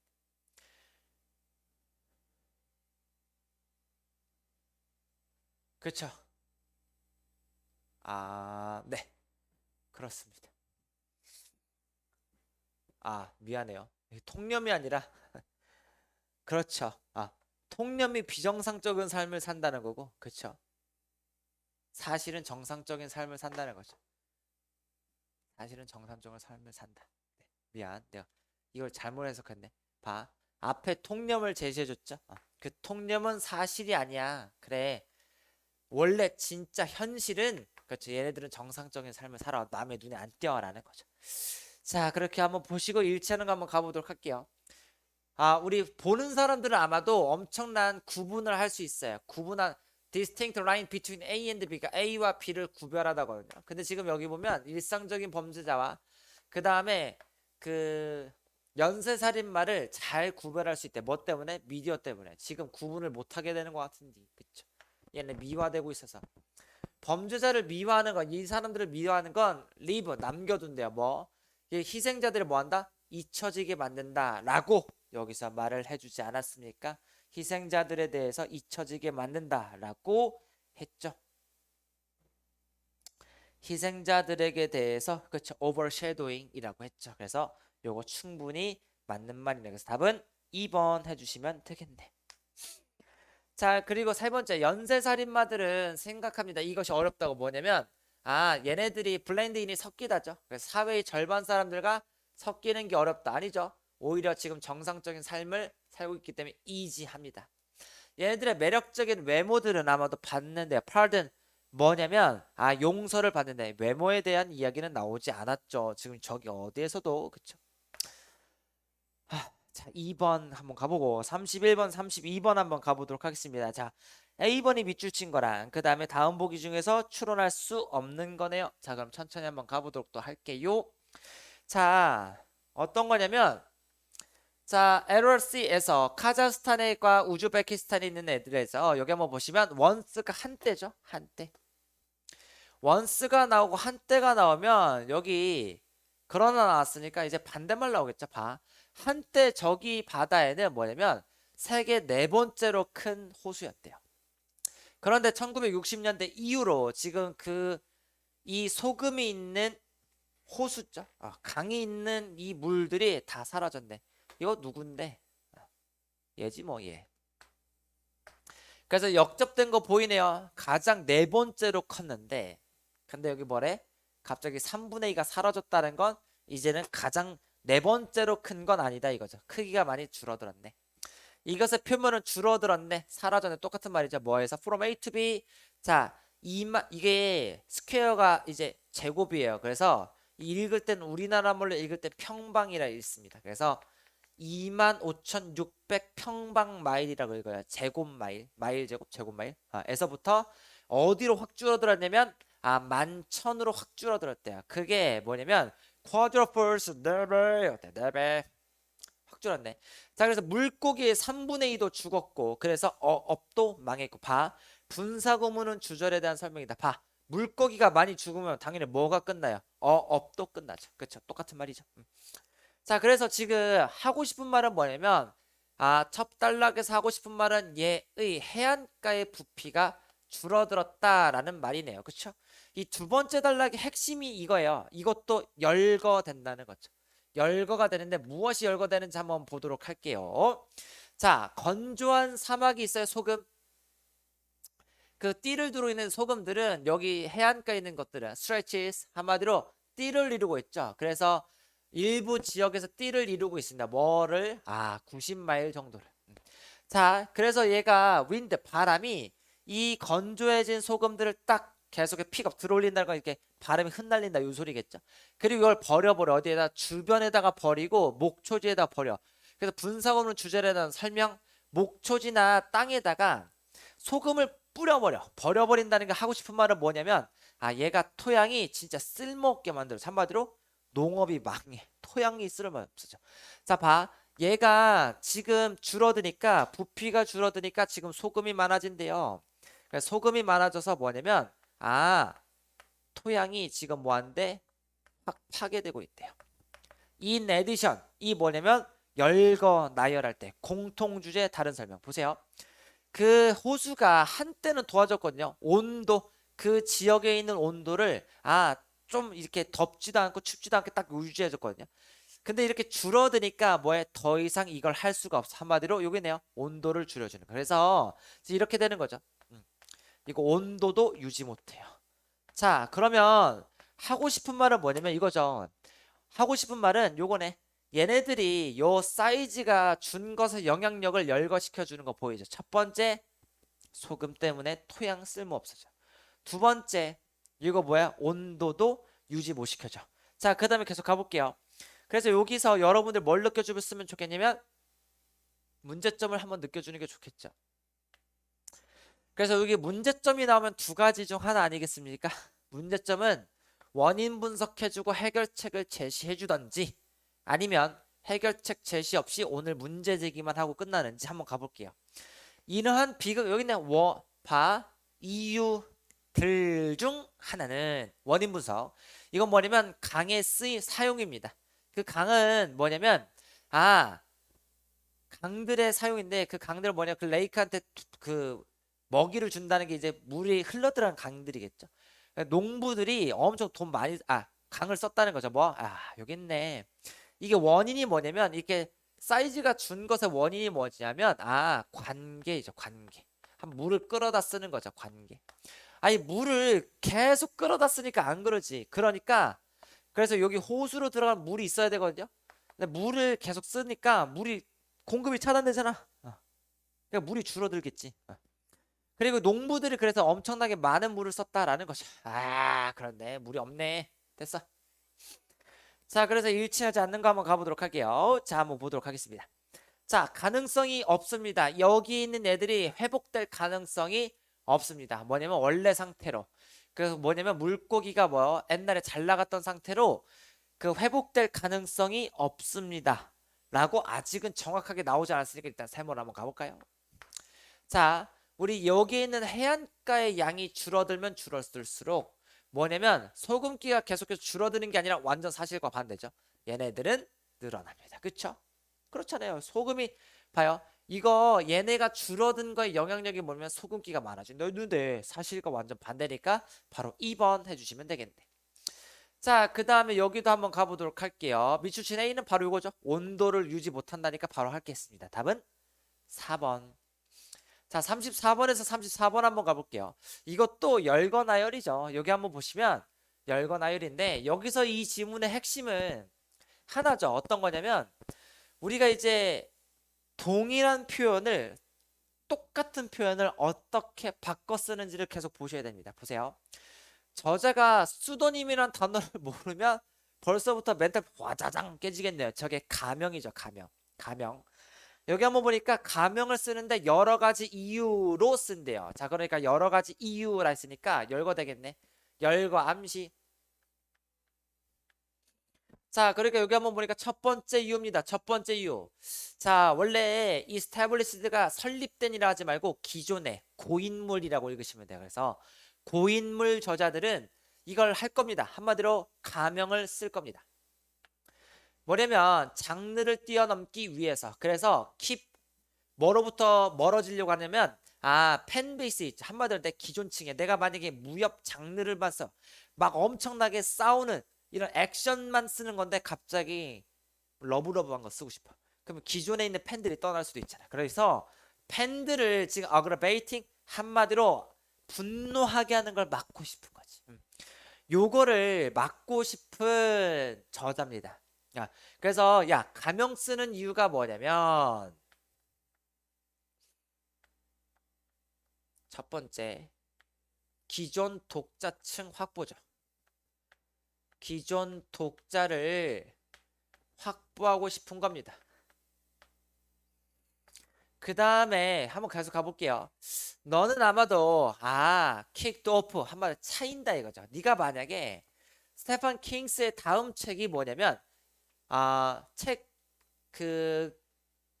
그렇죠. 네. 그렇습니다. 미안해요. 통념이 아니라 그렇죠. 통념이 비정상적인 삶을 산다는 거고, 그렇죠. 사실은 정상적인 삶을 산다는 거죠. 사실은 정상적인 삶을 산다. 네, 미안, 내가 이걸 잘못 해석했네. 봐, 앞에 통념을 제시해줬죠. 그 통념은 사실이 아니야. 그래, 원래 진짜 현실은 그렇죠. 얘네들은 정상적인 삶을 살아. 남의 눈에 안 띄어라는 거죠. 자, 그렇게 한번 보시고 일치하는 거 한번 가보도록 할게요. 우리 보는 사람들은 아마도 엄청난 구분을 할 수 있어요. distinct line between A and B가 A와 B를 구별하다거든요. 근데 지금 여기 보면 일상적인 범죄자와 그 다음에 그 연쇄살인마를 잘 구별할 수 있대. 뭐 때문에? 미디어 때문에. 지금 구분을 못하게 되는 것 같은데, 그쵸? 얘네 미화되고 있어서. 범죄자를 미화하는 건, 이 사람들을 미화하는 건 리브 남겨둔대요. 뭐 희생자들을 뭐한다? 잊혀지게 만든다라고 여기서 말을 해주지 않았습니까? 희생자들에 대해서 잊혀지게 만든다라고 했죠. 희생자들에게 대해서 그렇죠. overshadowing이라고 했죠. 그래서 요거 충분히 맞는 말이네. 그래서 답은 2번 해주시면 되겠네. 자, 그리고 세 번째, 연쇄살인마들은 생각합니다. 이것이 어렵다고. 뭐냐면 얘네들이 블렌드인이 섞이다죠. 그래서 사회의 절반 사람들과 섞이는 게 어렵다. 아니죠. 오히려 지금 정상적인 삶을 살고 있기 때문에 이지합니다. 얘네들의 매력적인 외모들은 아마도 봤는데, pardon 뭐냐면 용서를 받는데, 외모에 대한 이야기는 나오지 않았죠. 지금 저기 어디에서도. 그쵸? 자, 2번 한번 가보고 31번, 32번 한번 가보도록 하겠습니다. 자, A번이 밑줄 친 거랑 그 다음에 다음 보기 중에서 추론할 수 없는 거네요. 자, 그럼 천천히 한번 가보도록 또 할게요. 자, 어떤 거냐면, 자, LRC에서 카자흐스탄과 우즈베키스탄에 있는 애들에서 여기 한번 보시면 원스가 한때죠. 한때. 원스가 나오고 한때가 나오면 여기 그러나 나왔으니까 이제 반대말 나오겠죠. 봐. 한때 저기 바다에는 뭐냐면 세계 네 번째로 큰 호수였대요. 그런데 1960년대 이후로 지금 이 소금이 있는 호수죠. 강이 있는 이 물들이 다 사라졌네. 이거 누군데? 얘지 뭐 얘. 그래서 역접된 거 보이네요. 가장 네 번째로 컸는데, 근데 여기 뭐래? 갑자기 3분의 2가 사라졌다는 건 이제는 가장 네 번째로 큰 건 아니다 이거죠. 크기가 많이 줄어들었네. 이것의 표면은 줄어들었네. 사라졌네. 똑같은 말이죠. 뭐에서? from A to B. 자, 이게 스퀘어가 이제 제곱이에요. 그래서 읽을 땐 우리나라 말로 읽을 때 평방이라 읽습니다. 그래서 25,600 평방마일이라고 읽어요. 제곱마일, 마일 제곱, 제곱마일. 에서부터 어디로 확 줄어들었냐면 11,000으로 확 줄어들었대요. 그게 뭐냐면 quadruples 4배 확 줄었네. 자, 그래서 물고기의 3분의 2도 죽었고, 그래서 업도 망했고. 봐, 분사구문은 주절에 대한 설명이다. 봐, 물고기가 많이 죽으면 당연히 뭐가 끝나요? 업도 끝나죠. 그렇죠? 똑같은 말이죠. 자, 그래서 지금 하고 싶은 말은 뭐냐면 첫 단락에서 하고 싶은 말은 얘의 해안가의 부피가 줄어들었다라는 말이네요. 그렇죠? 이 두 번째 단락의 핵심이 이거예요. 이것도 열거된다는 거죠. 열거가 되는데 무엇이 열거되는지 한번 보도록 할게요. 자, 건조한 사막이 있어요. 소금. 그 띠를 두르고 있는 소금들은 여기 해안가에 있는 것들은 stretches, 한마디로 띠를 이루고 있죠. 그래서 일부 지역에서 띠를 이루고 있습니다. 뭐를? 90마일 정도를. 자, 그래서 얘가 윈드, 바람이 이 건조해진 소금들을 딱 계속 픽업 들어올린다는 건 이렇게 바람이 흩날린다 이 소리겠죠. 그리고 이걸 버려버려. 어디에다? 주변에다가 버리고 목초지에다 버려. 그래서 분사구문 주절에 대한 설명, 목초지나 땅에다가 소금을 뿌려버려. 버려버린다는 게 하고 싶은 말은 뭐냐면 얘가 토양이 진짜 쓸모없게 만들어. 한마디로 농업이 망해. 토양이 쓸모없어져. 자, 봐. 얘가 지금 줄어드니까, 부피가 줄어드니까 지금 소금이 많아진대요. 그래서 소금이 많아져서 뭐냐면 토양이 지금 뭐한데 확 파괴되고 있대요. In addition, 이 뭐냐면 열거 나열할 때 공통 주제 다른 설명 보세요. 그 호수가 한때는 도와줬거든요. 온도, 그 지역에 있는 온도를 좀 이렇게 덥지도 않고 춥지도 않게 딱 유지해줬거든요. 근데 이렇게 줄어드니까 뭐에 더 이상 이걸 할 수가 없어. 한마디로 요게네요. 온도를 줄여주는 거. 그래서 이렇게 되는 거죠. 이거 온도도 유지 못해요. 자, 그러면 하고 싶은 말은 뭐냐면 이거죠. 하고 싶은 말은 요거네. 얘네들이 요 사이즈가 준 것의 영향력을 열거시켜 주는 거 보이죠? 첫 번째, 소금 때문에 토양 쓸모 없어져. 두 번째, 이거 뭐야? 온도도 유지 못 시켜줘. 자, 그 다음에 계속 가볼게요. 그래서 여기서 여러분들 뭘 느껴주면 좋겠냐면 문제점을 한번 느껴주는 게 좋겠죠. 그래서 여기 문제점이 나오면 두 가지 중 하나 아니겠습니까? 문제점은 원인 분석해주고 해결책을 제시해주던지 아니면 해결책 제시 없이 오늘 문제 제기만 하고 끝나는지 한번 가볼게요. 이러한 비극 여기는 이유들 중 하나는 원인 분석. 이건 뭐냐면 강의 사용입니다. 그 강은 뭐냐면 강들의 사용인데 그 강들은 뭐냐 그 레이크한테 그 먹이를 준다는 게 이제 물이 흘러들어간 강들이겠죠. 농부들이 엄청 돈 많이 강을 썼다는 거죠. 여기 있네. 이게 원인이 뭐냐면 이렇게 사이즈가 준 것의 원인이 뭐냐면 관계이죠. 관계. 한 물을 끌어다 쓰는 거죠. 관계. 아니 물을 계속 끌어다 쓰니까 안 그러지. 그러니까 그래서 여기 호수로 들어간 물이 있어야 되거든요. 근데 물을 계속 쓰니까 물이 공급이 차단되잖아. 그러니까 물이 줄어들겠지. 그리고 농부들이 그래서 엄청나게 많은 물을 썼다라는 거죠. 그런데 물이 없네. 됐어. 자, 그래서 일치하지 않는 거 한번 가보도록 할게요. 자, 한번 보도록 하겠습니다. 자, 가능성이 없습니다. 여기 있는 애들이 회복될 가능성이 없습니다. 뭐냐면 원래 상태로. 그래서 뭐냐면 물고기가 옛날에 잘 나갔던 상태로 그 회복될 가능성이 없습니다. 라고 아직은 정확하게 나오지 않았으니까 일단 세모를 한번 가볼까요? 자, 우리 여기 있는 해안가의 양이 줄어들면 줄어들수록 뭐냐면 소금기가 계속해서 줄어드는 게 아니라 완전 사실과 반대죠. 얘네들은 늘어납니다. 그쵸? 그렇잖아요. 소금이 봐요. 이거 얘네가 줄어든 거에 영향력이 뭐냐면 소금기가 많아진는데 사실과 완전 반대니까 바로 2번 해주시면 되겠네. 자, 그 다음에 여기도 한번 가보도록 할게요. 미추친 A는 바로 이거죠. 온도를 유지 못한다니까 바로 하겠습니다. 답은 4번. 자, 34번에서 34번 한번 가볼게요. 이것도 열거나열이죠. 여기 한번 보시면 열거나열인데 여기서 이 지문의 핵심은 하나죠. 어떤 거냐면 우리가 이제 동일한 표현을 똑같은 표현을 어떻게 바꿔 쓰는지를 계속 보셔야 됩니다. 보세요. 저자가 수도님이란 단어를 모르면 벌써부터 멘탈 와자장 깨지겠네요. 저게 가명이죠. 가명. 여기 한번 보니까 가명을 쓰는데 여러 가지 이유로 쓴대요. 자, 그러니까 여러 가지 이유라 했으니까 열거 되겠네. 열거 암시. 자, 그러니까 여기 한번 보니까 첫 번째 이유입니다. 첫 번째 이유. 자, 원래 이 established 설립된이라 하지 말고 기존의 고인물이라고 읽으시면 돼요. 그래서 고인물 저자들은 이걸 할 겁니다. 한마디로 가명을 쓸 겁니다. 뭐냐면 장르를 뛰어넘기 위해서. 그래서 keep 뭐로부터 멀어지려고 하냐면 팬베이스 있죠. 한마디로 내 기존층에 내가 만약에 무협 장르를 봐서 막 엄청나게 싸우는 이런 액션만 쓰는 건데 갑자기 러브러브한 거 쓰고 싶어. 그러면 기존에 있는 팬들이 떠날 수도 있잖아. 그래서 팬들을 지금 어그라베이팅 한마디로 분노하게 하는 걸 막고 싶은 거지. 요거를 막고 싶은 저자입니다. 그래서 가명 쓰는 이유가 뭐냐면 첫 번째 기존 독자층 확보죠. 기존 독자를 확보하고 싶은 겁니다. 그 다음에 한번 계속 가볼게요. 너는 아마도 킥드 오프 한마디로 차인다 이거죠. 네가 만약에 스테판 킹스의 다음 책이 뭐냐면 책 그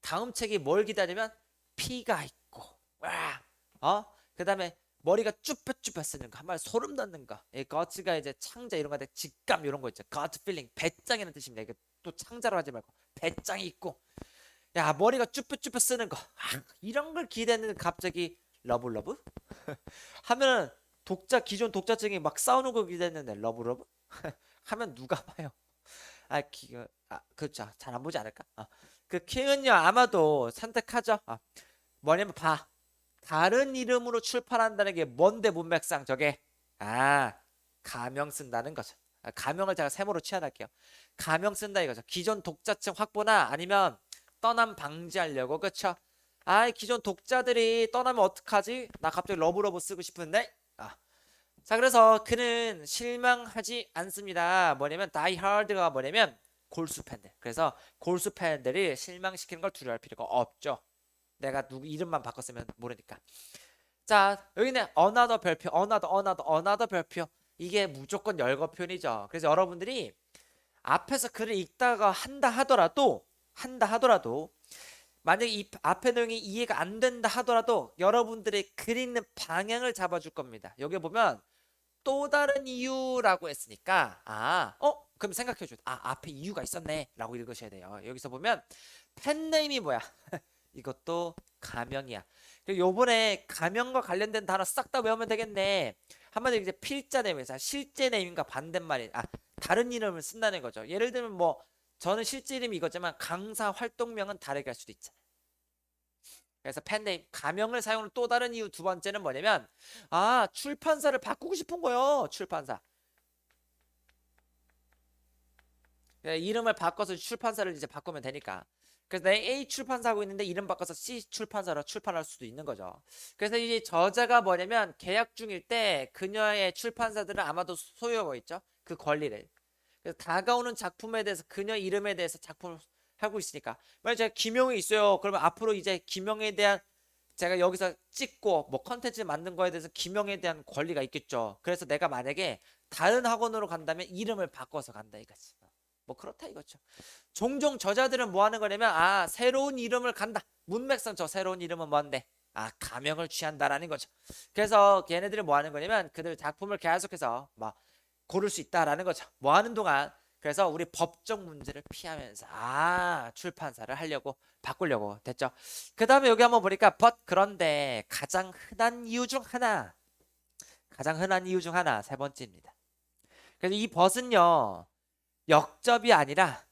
다음 책이 뭘 기다리면 피가 있고 그 다음에 머리가 쭈뼛쭈뼛 쓰는 거 한마디로 소름 돋는 거 거츠가 이제 창자 이런 거한테 직감 이런 거 있죠. 거트 필링 배짱이라는 뜻입니다. 이게 또 창자로 하지 말고 배짱이 있고 머리가 쭈뼛쭈뼛 쓰는 거 이런 걸 기대했는데 갑자기 러블러브 하면은 기존 독자층이 막 싸우는 거 기대했는데 러브러브 하면 누가 봐요? 그렇죠. 잘 안 보지 않을까? 그 킹은요 아마도 선택하죠. 뭐냐면 다른 이름으로 출판한다는 게 뭔데 문맥상 저게 가명 쓴다는 거죠. 가명을 제가 세모로 취한할게요. 가명 쓴다 이거죠. 기존 독자층 확보나 아니면 떠남 방지하려고 그쵸? 기존 독자들이 떠나면 어떡하지? 나 갑자기 러브러브 쓰고 싶은데 자 그래서 그는 실망하지 않습니다. 뭐냐면 다이하드가 뭐냐면 골수 팬들. 그래서 골수 팬들이 실망시키는 걸 두려워할 필요가 없죠. 내가 누구 이름만 바꿨으면 모르니까. 자 여기는 another 별표 another 별표 이게 무조건 열거 표현이죠. 그래서 여러분들이 앞에서 글을 읽다가 한다 하더라도 만약에 이 앞에 내용이 이해가 안 된다 하더라도 여러분들의 글 읽는 방향을 잡아줄 겁니다. 여기 보면 또 다른 이유라고 했으니까 그럼 생각해줘. 앞에 이유가 있었네 라고 읽으셔야 돼요. 여기서 보면 팬네임이 뭐야? 이것도 가명이야. 그리고 요번에 가명과 관련된 단어 싹 다 외우면 되겠네. 한마디로 이제 필자 네임에서 실제 네임과 반대말이 다른 이름을 쓴다는 거죠. 예를 들면 뭐 저는 실제 이름이 이거지만 강사 활동명은 다르게 할 수도 있잖아요. 그래서 팬네임 가명을 사용하는 또 다른 이유 두 번째는 뭐냐면 출판사를 바꾸고 싶은 거예요. 출판사 이름을 바꿔서 출판사를 이제 바꾸면 되니까. 그래서 내 A 출판사 하고 있는데 이름 바꿔서 C 출판사로 출판할 수도 있는 거죠. 그래서 이제 저자가 뭐냐면 계약 중일 때 그녀의 출판사들은 아마도 소유하고 있죠. 그 권리를. 그래서 다가오는 작품에 대해서 그녀 이름에 대해서 작품을 하고 있으니까 만약 제가 김용이 있어요. 그러면 앞으로 이제 김용에 대한 제가 여기서 찍고 뭐 컨텐츠 만든 거에 대해서 김용에 대한 권리가 있겠죠. 그래서 내가 만약에 다른 학원으로 간다면 이름을 바꿔서 간다 이거지. 뭐 그렇다 이거죠. 종종 저자들은 뭐 하는 거냐면 새로운 이름을 간다. 문맥상 저 새로운 이름은 뭔데? 가명을 취한다라는 거죠. 그래서 걔네들이 뭐 하는 거냐면 그들 작품을 계속해서 막 고를 수 있다라는 거죠. 뭐 하는 동안 그래서 우리 법적 문제를 피하면서 출판사를 바꾸려고 됐죠. 그 다음에 여기 한번 보니까 그런데 가장 흔한 이유 중 하나 세 번째입니다. 그래서 이 벗은요 역접이 아니라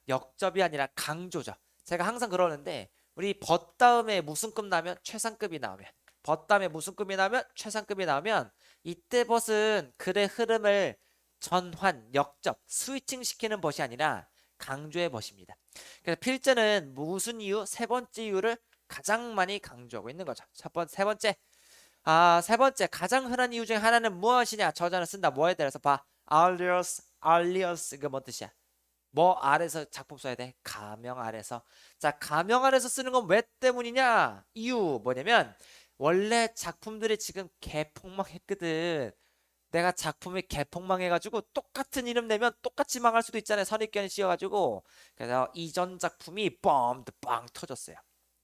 강조죠. 제가 항상 그러는데 우리 벗 다음에 무슨 급 나면 최상급이 나오면 최상급이 나오면 이때 벗은 글의 흐름을 전환, 역접, 스위칭 시키는 벗이 아니라 강조의 벗입니다. 그래서 필자는 무슨 이유? 세 번째 이유를 가장 많이 강조하고 있는 거죠. 세 번째 가장 흔한 이유 중에 하나는 무엇이냐? 저자는 쓴다. 뭐에 대해서 alias 이거 뭔 뜻이야? 뭐 아래서 작품 써야 돼? 가명 아래서. 자, 가명 아래서 쓰는 건 왜 때문이냐? 이유 뭐냐면 원래 작품들이 지금 개폭망했거든. 내가 작품이 개폭망해가지고 똑같은 이름 내면 똑같이 망할 수도 있잖아요. 선입견이 씌어가지고. 그래서 이전 작품이 빵 터졌어요.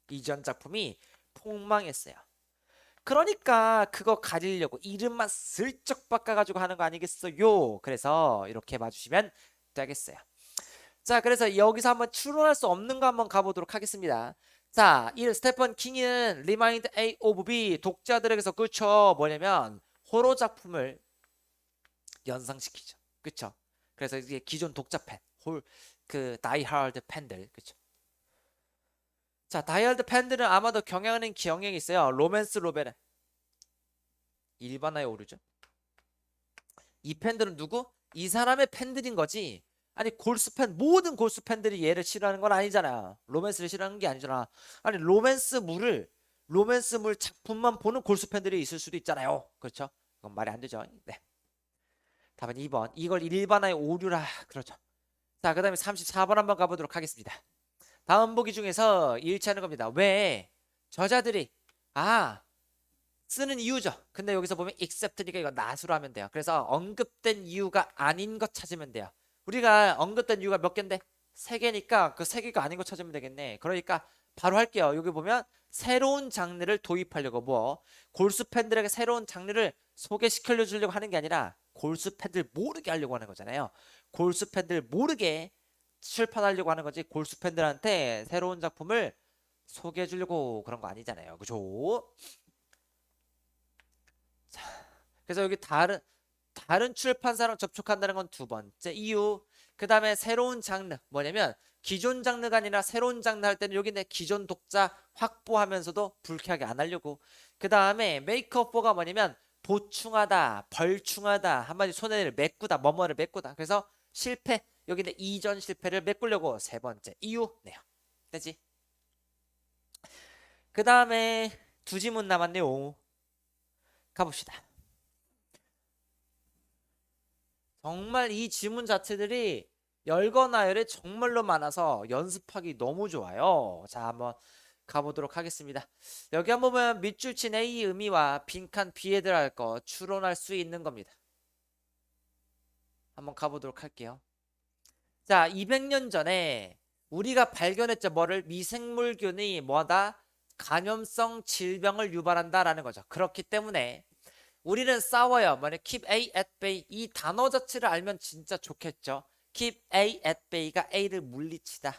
이전 작품이 폭망했어요. 그러니까 그거 가리려고 이름만 슬쩍 바꿔가지고 하는 거 아니겠어요? 그래서 이렇게 봐주시면 되겠어요. 자, 그래서 여기서 한번 추론할 수 없는 거 한번 가보도록 하겠습니다. 자, 이 스테픈 킹은 Remind A of B 독자들에게서 그쵸 뭐냐면 호러 작품을 연상시키죠. 그쵸? 그래서 이게 기존 독자 팬, 다이하드 팬들, 그쵸? 자, 다이하드 팬들은 아마도 경향이 있어요. 로맨스 노벨에 일반화에 오르죠. 이 팬들은 누구? 이 사람의 팬들인 거지. 아니 모든 골수 팬들이 얘를 싫어하는 건 아니잖아. 로맨스를 싫어하는 게 아니잖아. 아니 로맨스물 작품만 보는 골수 팬들이 있을 수도 있잖아요. 그렇죠? 이건 말이 안 되죠. 네. 답은 2번. 이걸 일반화의 오류라 그러죠. 자, 그 다음에 34번 한번 가보도록 하겠습니다. 다음 보기 중에서 일치하는 겁니다. 왜? 저자들이 쓰는 이유죠. 근데 여기서 보면 except니까 이거 낫으로 하면 돼요. 그래서 언급된 이유가 아닌 것 찾으면 돼요. 우리가 언급된 이유가 몇 개인데? 3개니까 그 3개가 아닌 거 찾으면 되겠네. 그러니까 바로 할게요. 여기 보면 새로운 장르를 도입하려고 골수 팬들에게 새로운 장르를 소개시켜 주려고 하는 게 아니라 골수 팬들 모르게 하려고 하는 거잖아요. 골수 팬들 모르게 출판하려고 하는 거지 골수 팬들한테 새로운 작품을 소개해 주려고 그런 거 아니잖아요. 그죠? 자, 그래서 여기 다른 출판사랑 접촉한다는 건 두 번째 이유. 그 다음에 새로운 장르 뭐냐면 기존 장르가 아니라 새로운 장르 할 때는 여기 내 기존 독자 확보하면서도 불쾌하게 안 하려고. 그 다음에 make up for가 뭐냐면 보충하다, 벌충하다, 한마디 손해를 메꾸다, 뭐뭐를 메꾸다. 그래서 실패, 여기는 이전 실패를 메꾸려고 세 번째 이유네요. 되지? 그 다음에 두 지문 남았네요. 가봅시다. 정말 이 지문 자체들이 열거나열이 정말로 많아서 연습하기 너무 좋아요. 자, 한번 가보도록 하겠습니다. 여기 한번 보면 밑줄 친 A 의미와 빈칸 B에 들어갈 거 추론할 수 있는 겁니다. 한번 가보도록 할게요. 자, 200년 전에 우리가 발견했죠. 뭐를? 미생물균이 뭐다? 감염성 질병을 유발한다라는 거죠. 그렇기 때문에 우리는 싸워요. 뭐냐? Keep A at bay. 이 단어 자체를 알면 진짜 좋겠죠. Keep A at bay가 A를 물리치다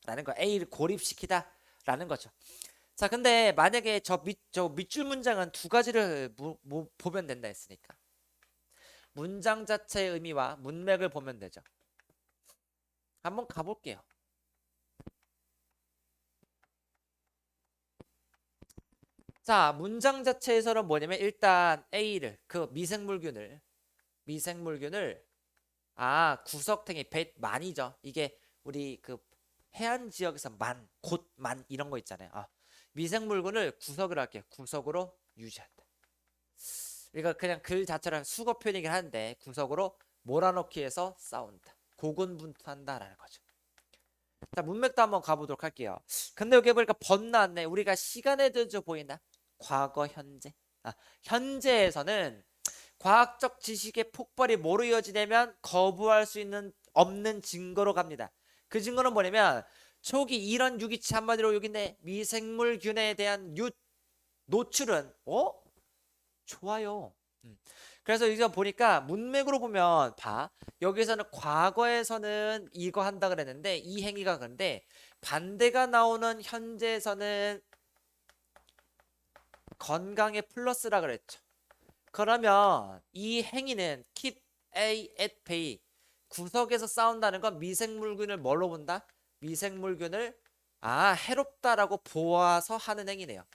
라는 거. A를 고립시키다 라는 거죠. 자, 근데 만약에 저 밑줄 문장은 두 가지를 보면 된다 했으니까 문장 자체의 의미와 문맥을 보면 되죠. 한번 가볼게요. 자, 문장 자체에서는 뭐냐면 일단 A를 그 미생물균을 구석탱이 만이죠. 이게 우리 그 해안 지역에서 곧만 이런 거 있잖아요. 미생물균을 구석을 할게요. 구석으로 유지한다. 이거 그냥 글 자체랑 수거 표현이긴 한데 구석으로 몰아넣기 해서 싸운다. 고군분투한다라는 거죠. 자, 문맥도 한번 가보도록 할게요. 근데 여기 보니까 나왔네. 우리가 시간에 대해서 보이나? 과거, 현재. 현재에서는 과학적 지식의 폭발이 뭐로 이어지냐면 거부할 수 없는 증거로 갑니다. 그 증거는 뭐냐면 초기 이런 유기체 한마디로 여기네 미생물균에 대한 노출은 좋아요. 그래서 이거 보니까 문맥으로 보면 여기서는 과거에서는 이거 한다 그랬는데 이 행위가 그런데 반대가 나오는 현재에서는 건강에 플러스라 그랬죠. 그러면 이 행위는 keep A at bay 구석에서 싸운다는 건 미생물균을 뭘로 본다? 미생물균을 해롭다라고 보아서 하는 행위네요.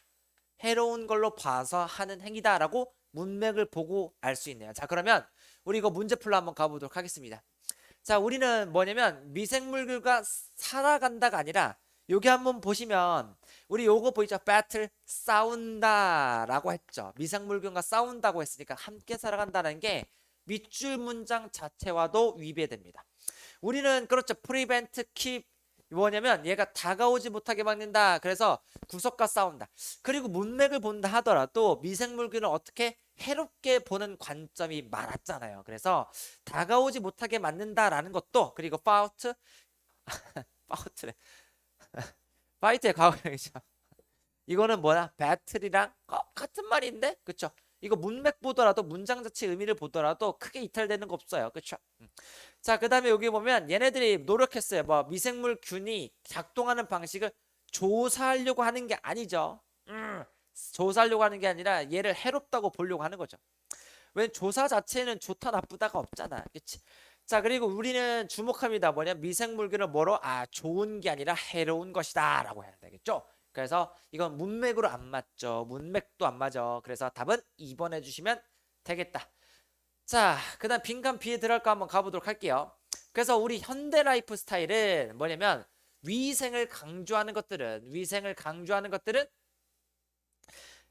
해로운 걸로 봐서 하는 행위다라고 문맥을 보고 알 수 있네요. 자, 그러면 우리 이거 문제풀로 한번 가보도록 하겠습니다. 자, 우리는 뭐냐면 미생물균과 살아간다가 아니라 여기 한번 보시면 우리 요거 보이죠? 배틀 싸운다라고 했죠. 미생물균과 싸운다고 했으니까 함께 살아간다는 게 밑줄 문장 자체와도 위배됩니다. 우리는 그렇죠. prevent, keep 뭐냐면 얘가 다가오지 못하게 막는다. 그래서 구석과 싸운다. 그리고 문맥을 본다 하더라도 미생물균을 어떻게 해롭게 보는 관점이 많았잖아요. 그래서 다가오지 못하게 막는다라는 것도 그리고 파우트래. 파이트의 과거형이죠. 이거는 뭐야? 배틀이랑 같은 말인데? 그쵸? 이거 문맥 보더라도 문장 자체 의미를 보더라도 크게 이탈되는 거 없어요. 그쵸? 자, 그 다음에 여기 보면 얘네들이 노력했어요. 미생물균이 작동하는 방식을 조사하려고 하는 게 아니죠. 조사하려고 하는 게 아니라 얘를 해롭다고 보려고 하는 거죠. 왜 조사 자체는 좋다 나쁘다가 없잖아. 그치? 자, 그리고 우리는 주목합니다. 뭐냐? 미생물균을 뭐로? 좋은 게 아니라 해로운 것이다 라고 해야 되겠죠. 그래서 이건 문맥으로 안 맞죠. 문맥도 안 맞아. 그래서 답은 2번 해주시면 되겠다. 자, 그 다음 빈칸 B에 들어갈까 한번 가보도록 할게요. 그래서 우리 현대 라이프 스타일은 뭐냐면 위생을 강조하는 것들은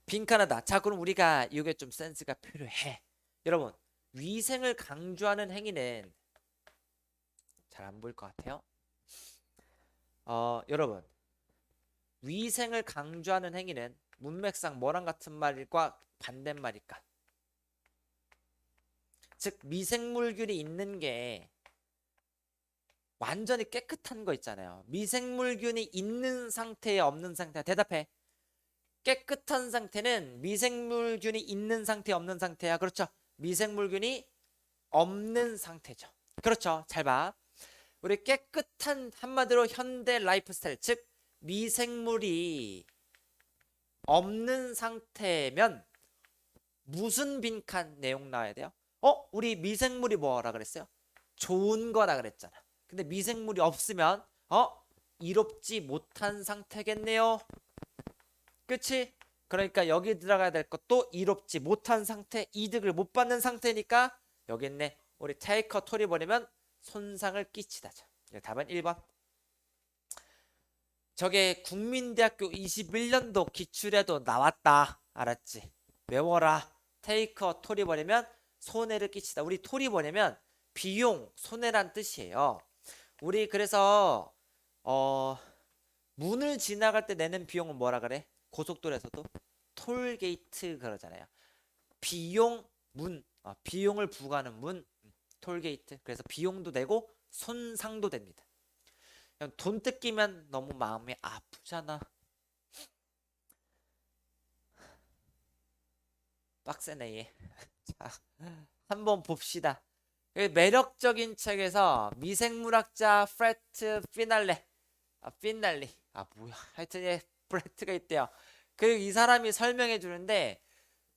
빈칸하다. 자, 그럼 우리가 이게 좀 센스가 필요해. 여러분, 위생을 강조하는 행위는 잘 안 보일 것 같아요. 여러분, 위생을 강조하는 행위는 문맥상 뭐랑 같은 말과 반대말일까? 즉 미생물균이 있는 게 완전히 깨끗한 거 있잖아요. 미생물균이 있는 상태에 없는 상태. 대답해. 깨끗한 상태는 미생물균이 있는 상태 없는 상태야. 그렇죠? 미생물균이 없는 상태죠. 그렇죠? 잘 봐. 우리 깨끗한 한마디로 현대 라이프 스타일 즉 미생물이 없는 상태면 무슨 빈칸 내용 나와야 돼요? 우리 미생물이 뭐라 그랬어요? 좋은 거라 그랬잖아. 근데 미생물이 없으면 이롭지 못한 상태겠네요. 그치? 그러니까 여기 들어가야 될 것도 이롭지 못한 상태, 이득을 못 받는 상태니까 여기 있네. 우리 테이커 톨이 버리면 손상을 끼치다죠. 답은 1번. 저게 국민대학교 21년도 기출에도 나왔다. 알았지? 외워라. 테이커 톨이 버리면 손해를 끼치다. 우리 톨이 뭐냐면 비용, 손해란 뜻이에요. 우리 그래서 문을 지나갈 때 내는 비용은 뭐라 그래? 고속도로에서도 톨게이트 그러잖아요. 비용, 문, 비용을 부과하는 문, 톨게이트. 그래서 비용도 내고 손상도 됩니다. 그냥 돈 뜯기면 너무 마음이 아프잖아. 빡세네 얘. 자, 한번 봅시다. 매력적인 책에서 미생물학자 프레트 피날레, 피날리, 뭐야, 하여튼 얘 프레트가 있대요. 그리고 이 사람이 설명해 주는데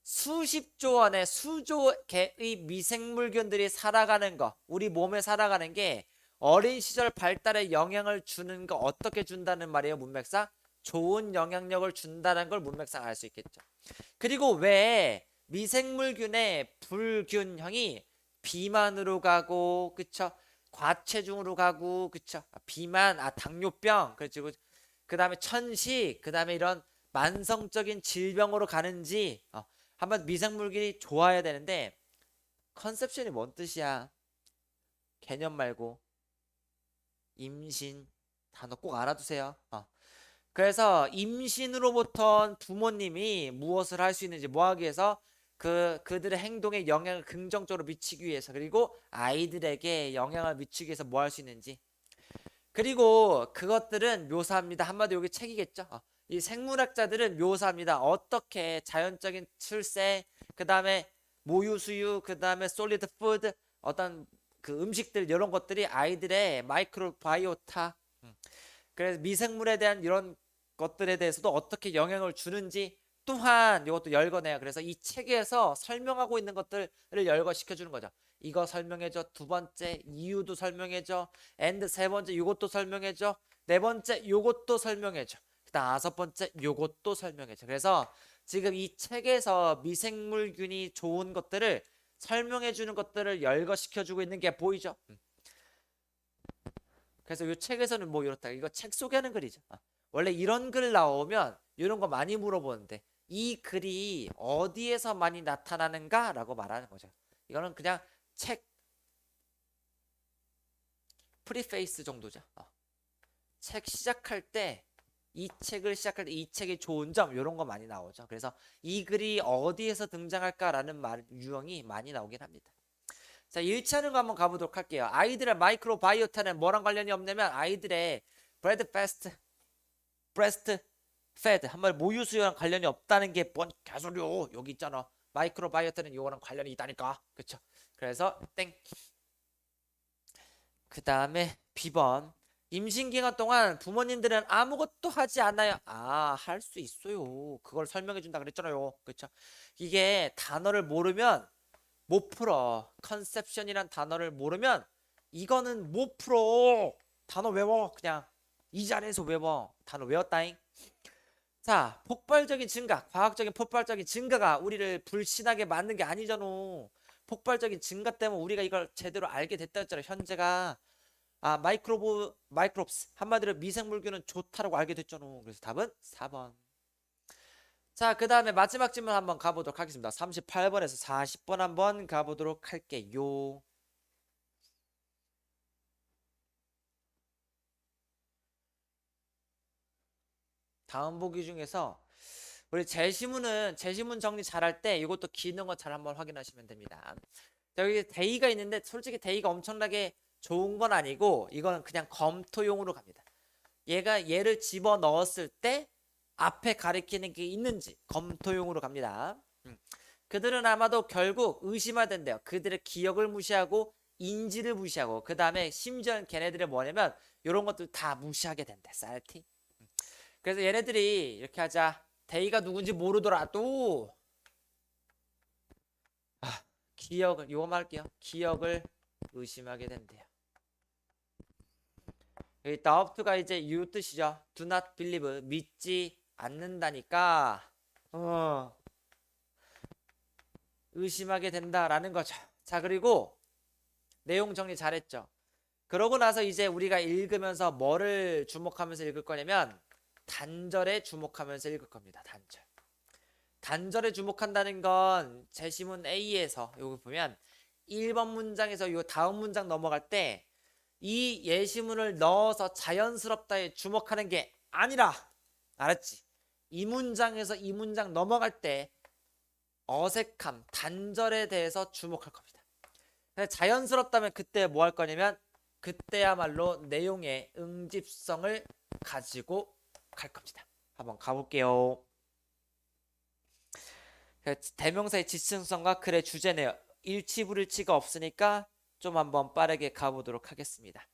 수십조 원의 수조 개의 미생물균들이 살아가는 거, 우리 몸에 살아가는 게 어린 시절 발달에 영향을 주는 거 어떻게 준다는 말이에요, 문맥상? 좋은 영향력을 준다는 걸 문맥상 알 수 있겠죠. 그리고 왜 미생물균의 불균형이 비만으로 가고, 그쵸? 과체중으로 가고, 그쵸? 비만, 당뇨병, 그리고 그 다음에 천식, 그 다음에 이런 만성적인 질병으로 가는지 한번 미생물균이 좋아야 되는데 컨셉션이 뭔 뜻이야? 개념 말고 임신 단어 꼭 알아두세요. 그래서 임신으로부터 부모님이 무엇을 할 수 있는지, 뭐 하기 위해서 그들의 행동에 영향을 긍정적으로 미치기 위해서, 그리고 아이들에게 영향을 미치기 위해서 뭐 할 수 있는지, 그리고 그것들은 묘사합니다. 한마디로 여기 책이겠죠. 이 생물학자들은 묘사합니다. 어떻게 자연적인 출생, 그 다음에 모유 수유, 그 다음에 솔리드 푸드, 어떤 그 음식들, 이런 것들이 아이들의 마이크로바이오타, 그래서 미생물에 대한 이런 것들에 대해서도 어떻게 영향을 주는지 또한 이것도 열거내요. 그래서 이 책에서 설명하고 있는 것들을 열거시켜 주는 거죠. 이거 설명해줘. 두 번째 이유도 설명해줘. and 세 번째 이것도 설명해줘. 네 번째 이것도 설명해줘. 다섯 번째 이것도 설명해줘. 그래서 지금 이 책에서 미생물균이 좋은 것들을 설명해 주는 것들을 열거시켜 주고 있는 게 보이죠? 그래서 이 책에서는 뭐 이렇다. 이거 책 소개하는 글이죠. 원래 이런 글 나오면 이런 거 많이 물어보는데 이 글이 어디에서 많이 나타나는가? 라고 말하는 거죠. 이거는 그냥 책 프리페이스 정도죠. 책 시작할 때 이 책을 시작할 때 이 책의 좋은 점 이런 거 많이 나오죠. 그래서 이 글이 어디에서 등장할까라는 말 유형이 많이 나오긴 합니다. 자, 1차는 거 한번 가보도록 할게요. 아이들의 마이크로바이오타는 뭐랑 관련이 없냐면 아이들의 브레스트 페드 한번 모유 수유랑 관련이 없다는 게 뭔 개소리요. 여기 있잖아. 마이크로바이오타는 이거랑 관련이 있다니까. 그쵸? 그래서 땡. 그 다음에 B번. 임신 기간 동안 부모님들은 아무것도 하지 않아요. 할 수 있어요. 그걸 설명해 준다 그랬잖아요. 그쵸? 이게 단어를 모르면 못 풀어. 컨셉션이란 단어를 모르면 이거는 못 풀어. 단어 외워. 그냥 이 자리에서 외워. 단어 외웠다잉. 자, 폭발적인 증가, 과학적인 폭발적인 증가가 우리를 불신하게 만든 게 아니잖아. 폭발적인 증가 때문에 우리가 이걸 제대로 알게 됐다 했잖아. 현재가 마이크롭스 한마디로 미생물균은 좋다라고 알게 됐잖아. 그래서 답은 4번. 자, 그 다음에 마지막 질문 한번 가보도록 하겠습니다. 38번에서 40번 한번 가보도록 할게요. 다음 보기 중에서 우리 제시문 정리 잘할 때 이것도 기능어 잘 한번 확인하시면 됩니다. 자, 여기 데이가 있는데 솔직히 데이가 엄청나게 좋은 건 아니고 이거는 그냥 검토용으로 갑니다. 얘를 집어 넣었을 때 앞에 가리키는 게 있는지 검토용으로 갑니다. 그들은 아마도 결국 의심할 텐데요. 그들의 기억을 무시하고 인지를 무시하고 그 다음에 심지어 걔네들이 뭐냐면 이런 것들 다 무시하게 된대. 쌀티. 그래서 얘네들이 이렇게 하자. 데이가 누군지 모르더라도 기억을 요거만 할게요. 기억을 의심하게 된대요. 여기 doubt가 이제 you 뜻이죠. do not believe 믿지 않는다니까 의심하게 된다라는 거죠. 자, 그리고 내용 정리 잘했죠. 그러고 나서 이제 우리가 읽으면서 뭐를 주목하면서 읽을 거냐면 단절에 주목하면서 읽을 겁니다. 단절. 단절에 주목한다는 건 제시문 A에서 여기 보면 1번 문장에서 요 다음 문장 넘어갈 때 이 예시문을 넣어서 자연스럽다에 주목하는 게 아니라, 알았지? 이 문장에서 이 문장 넘어갈 때 어색함, 단절에 대해서 주목할 겁니다. 자연스럽다면 그때 뭐 할 거냐면 그때야말로 내용의 응집성을 가지고 갈 겁니다. 한번 가볼게요. 대명사의 지층성과 글의 주제네요. 일치불일치가 없으니까 좀 한번 빠르게 가보도록 하겠습니다.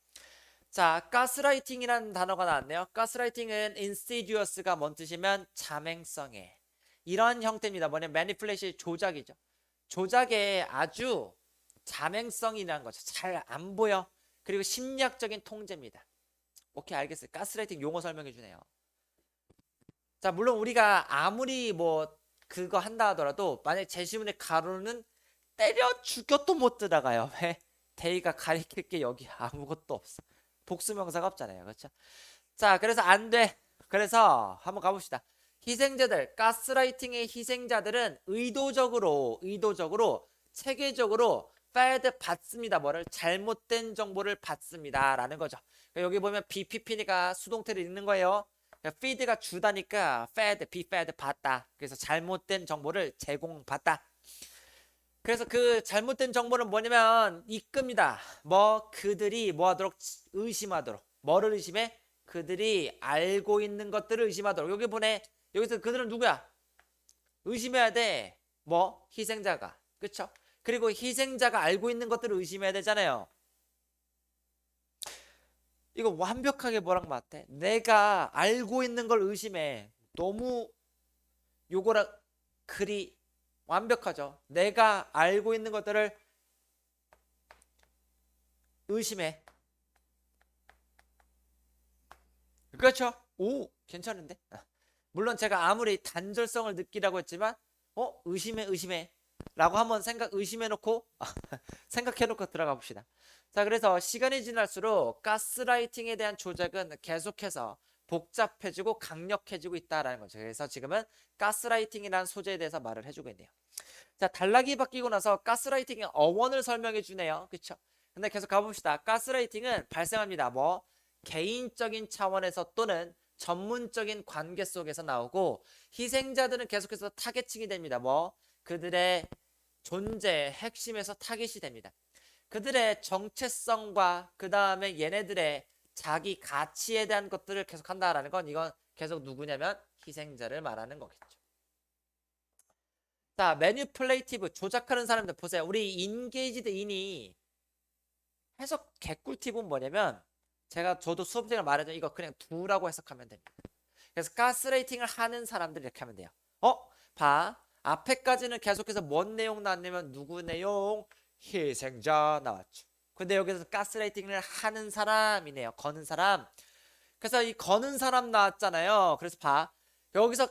자, 가스라이팅이라는 단어가 나왔네요. 가스라이팅은 insidious가 뭔 뜻이면 자맹성에 이런 형태입니다. 뭐냐면 manipulation 조작이죠. 조작에 아주 자맹성이라는 거죠. 잘 안 보여. 그리고 심리학적인 통제입니다. 오케이, 알겠어요. 가스라이팅 용어 설명해 주네요. 자, 물론 우리가 아무리 뭐 그거 한다 하더라도 만약 제시문의 가로는 때려 죽여도 못 들어가요. 왜? 데이가 가리킬 게 여기 아무것도 없어. 복수명사가 없잖아요. 그렇죠? 자, 그래서 안 돼. 그래서 한번 가봅시다. 희생자들, 가스라이팅의 희생자들은 의도적으로 체계적으로 fed 받습니다. 뭐를? 잘못된 정보를 받습니다. 라는 거죠. 여기 보면 BPP니까 수동태를 읽는 거예요. feed가 주다니까 be fed 받다. 그래서 잘못된 정보를 제공받다. 그래서 그 잘못된 정보는 뭐냐면 이끕니다. 뭐 그들이 뭐 하도록 의심하도록. 뭐를 의심해? 그들이 알고 있는 것들을 의심하도록. 여기 보내. 여기서 그들은 누구야? 의심해야 돼. 뭐 희생자가. 그쵸? 그리고 희생자가 알고 있는 것들을 의심해야 되잖아요. 이거 완벽하게 뭐랑 맞대? 내가 알고 있는 걸 의심해. 너무 요거랑 글이 완벽하죠. 내가 알고 있는 것들을 의심해. 그렇죠? 오, 괜찮은데? 물론 제가 아무리 단절성을 느끼라고 했지만 의심해 라고 한번 의심해 놓고 생각해 놓고 들어가 봅시다. 자, 그래서 시간이 지날수록 가스라이팅에 대한 조작은 계속해서 복잡해지고 강력해지고 있다라는 거죠. 그래서 지금은 가스라이팅이라는 소재에 대해서 말을 해주고 있네요. 자, 단락이 바뀌고 나서 가스라이팅의 어원을 설명해 주네요. 그쵸? 근데 계속 가봅시다. 가스라이팅은 발생합니다. 뭐 개인적인 차원에서 또는 전문적인 관계 속에서 나오고 희생자들은 계속해서 타겟층이 됩니다. 뭐 그들의 존재 핵심에서 타겟이 됩니다. 그들의 정체성과 그 다음에 얘네들의 자기 가치에 대한 것들을 계속 한다라는 건 이건 계속 누구냐면 희생자를 말하는 거겠죠. 자, 매니플레이티브 조작하는 사람들 보세요. 우리 인게이지드 인이 해석 개꿀팁은 뭐냐면 저도 수업 시간에 말했죠. 이거 그냥 두라고 해석하면 됩니다. 그래서 가스레이팅을 하는 사람들 이렇게 하면 돼요. 봐. 앞에까지는 계속해서 뭔 내용 나왔냐면 누구 내용? 희생자 나왔죠. 근데 여기서 가스레이팅을 하는 사람이네요. 거는 사람. 그래서 이 거는 사람 나왔잖아요. 그래서 봐. 여기서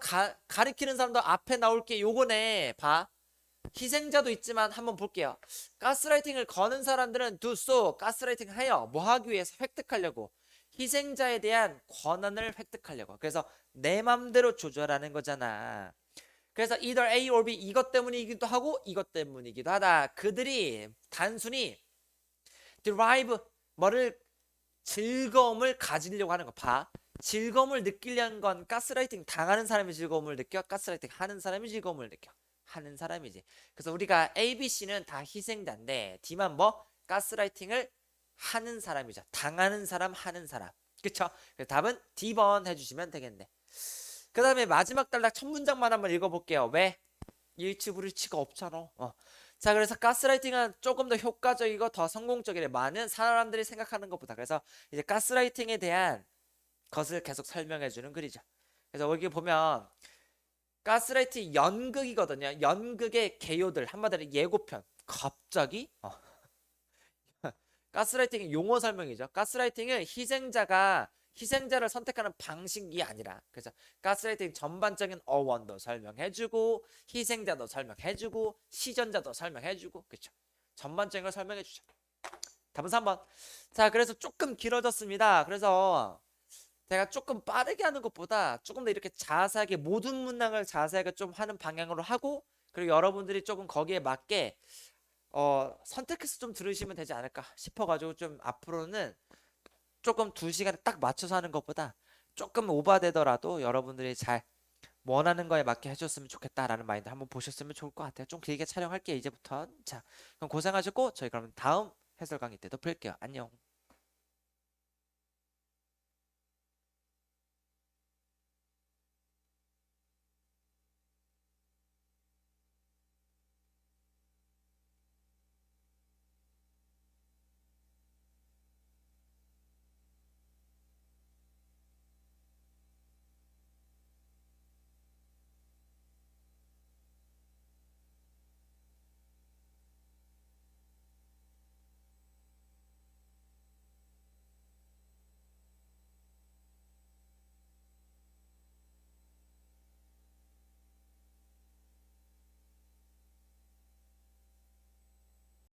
가리키는 사람도 앞에 나올 게 요거네. 봐. 희생자도 있지만 한번 볼게요. 가스라이팅을 거는 사람들은 가스라이팅 해요. 뭐 하기 위해서? 획득하려고. 희생자에 대한 권한을 획득하려고. 그래서 내 맘대로 조절하는 거잖아. 그래서 either A or B 이것 때문이기도 하고 이것 때문이기도 하다. 그들이 단순히 derive 즐거움을 가지려고 하는 거. 봐. 즐거움을 느끼려는 건 가스라이팅 당하는 사람이 즐거움을 느껴? 가스라이팅 하는 사람이 즐거움을 느껴? 하는 사람이지. 그래서 우리가 A, B, C는 다 희생자인데 D만 가스라이팅을 하는 사람이죠. 당하는 사람, 하는 사람. 그쵸? 그래서 답은 D번 해주시면 되겠네. 그 다음에 마지막 단락 첫 문장만 한번 읽어볼게요. 왜? 일치불일치가 없잖아. 자, 그래서 가스라이팅은 조금 더 효과적이고 더 성공적이래. 많은 사람들이 생각하는 것보다. 그래서 이제 가스라이팅에 대한 것을 계속 설명해 주는 글이죠. 그래서 여기 보면 가스라이팅 연극이거든요. 연극의 개요들, 한마디로 예고편, 갑자기? 가스라이팅의 용어 설명이죠. 가스라이팅은 희생자를 선택하는 방식이 아니라, 그래서 가스라이팅 전반적인 어원도 설명해주고 희생자도 설명해주고 시전자도 설명해주고, 그렇죠. 전반적인 걸 설명해주죠. 답은 3번. 자, 그래서 조금 길어졌습니다. 그래서 제가 조금 빠르게 하는 것보다 조금 더 이렇게 자세하게 모든 문항을 자세하게 좀 하는 방향으로 하고, 그리고 여러분들이 조금 거기에 맞게 선택해서 좀 들으시면 되지 않을까 싶어가지고, 좀 앞으로는 조금 2시간에 딱 맞춰서 하는 것보다 조금 오버되더라도 여러분들이 잘 원하는 거에 맞게 해줬으면 좋겠다라는 마인드 한번 보셨으면 좋을 것 같아요. 좀 길게 촬영할게요, 이제부터. 자, 그럼 고생하셨고 저희 그러면 다음 해설 강의 때도 뵐게요. 안녕.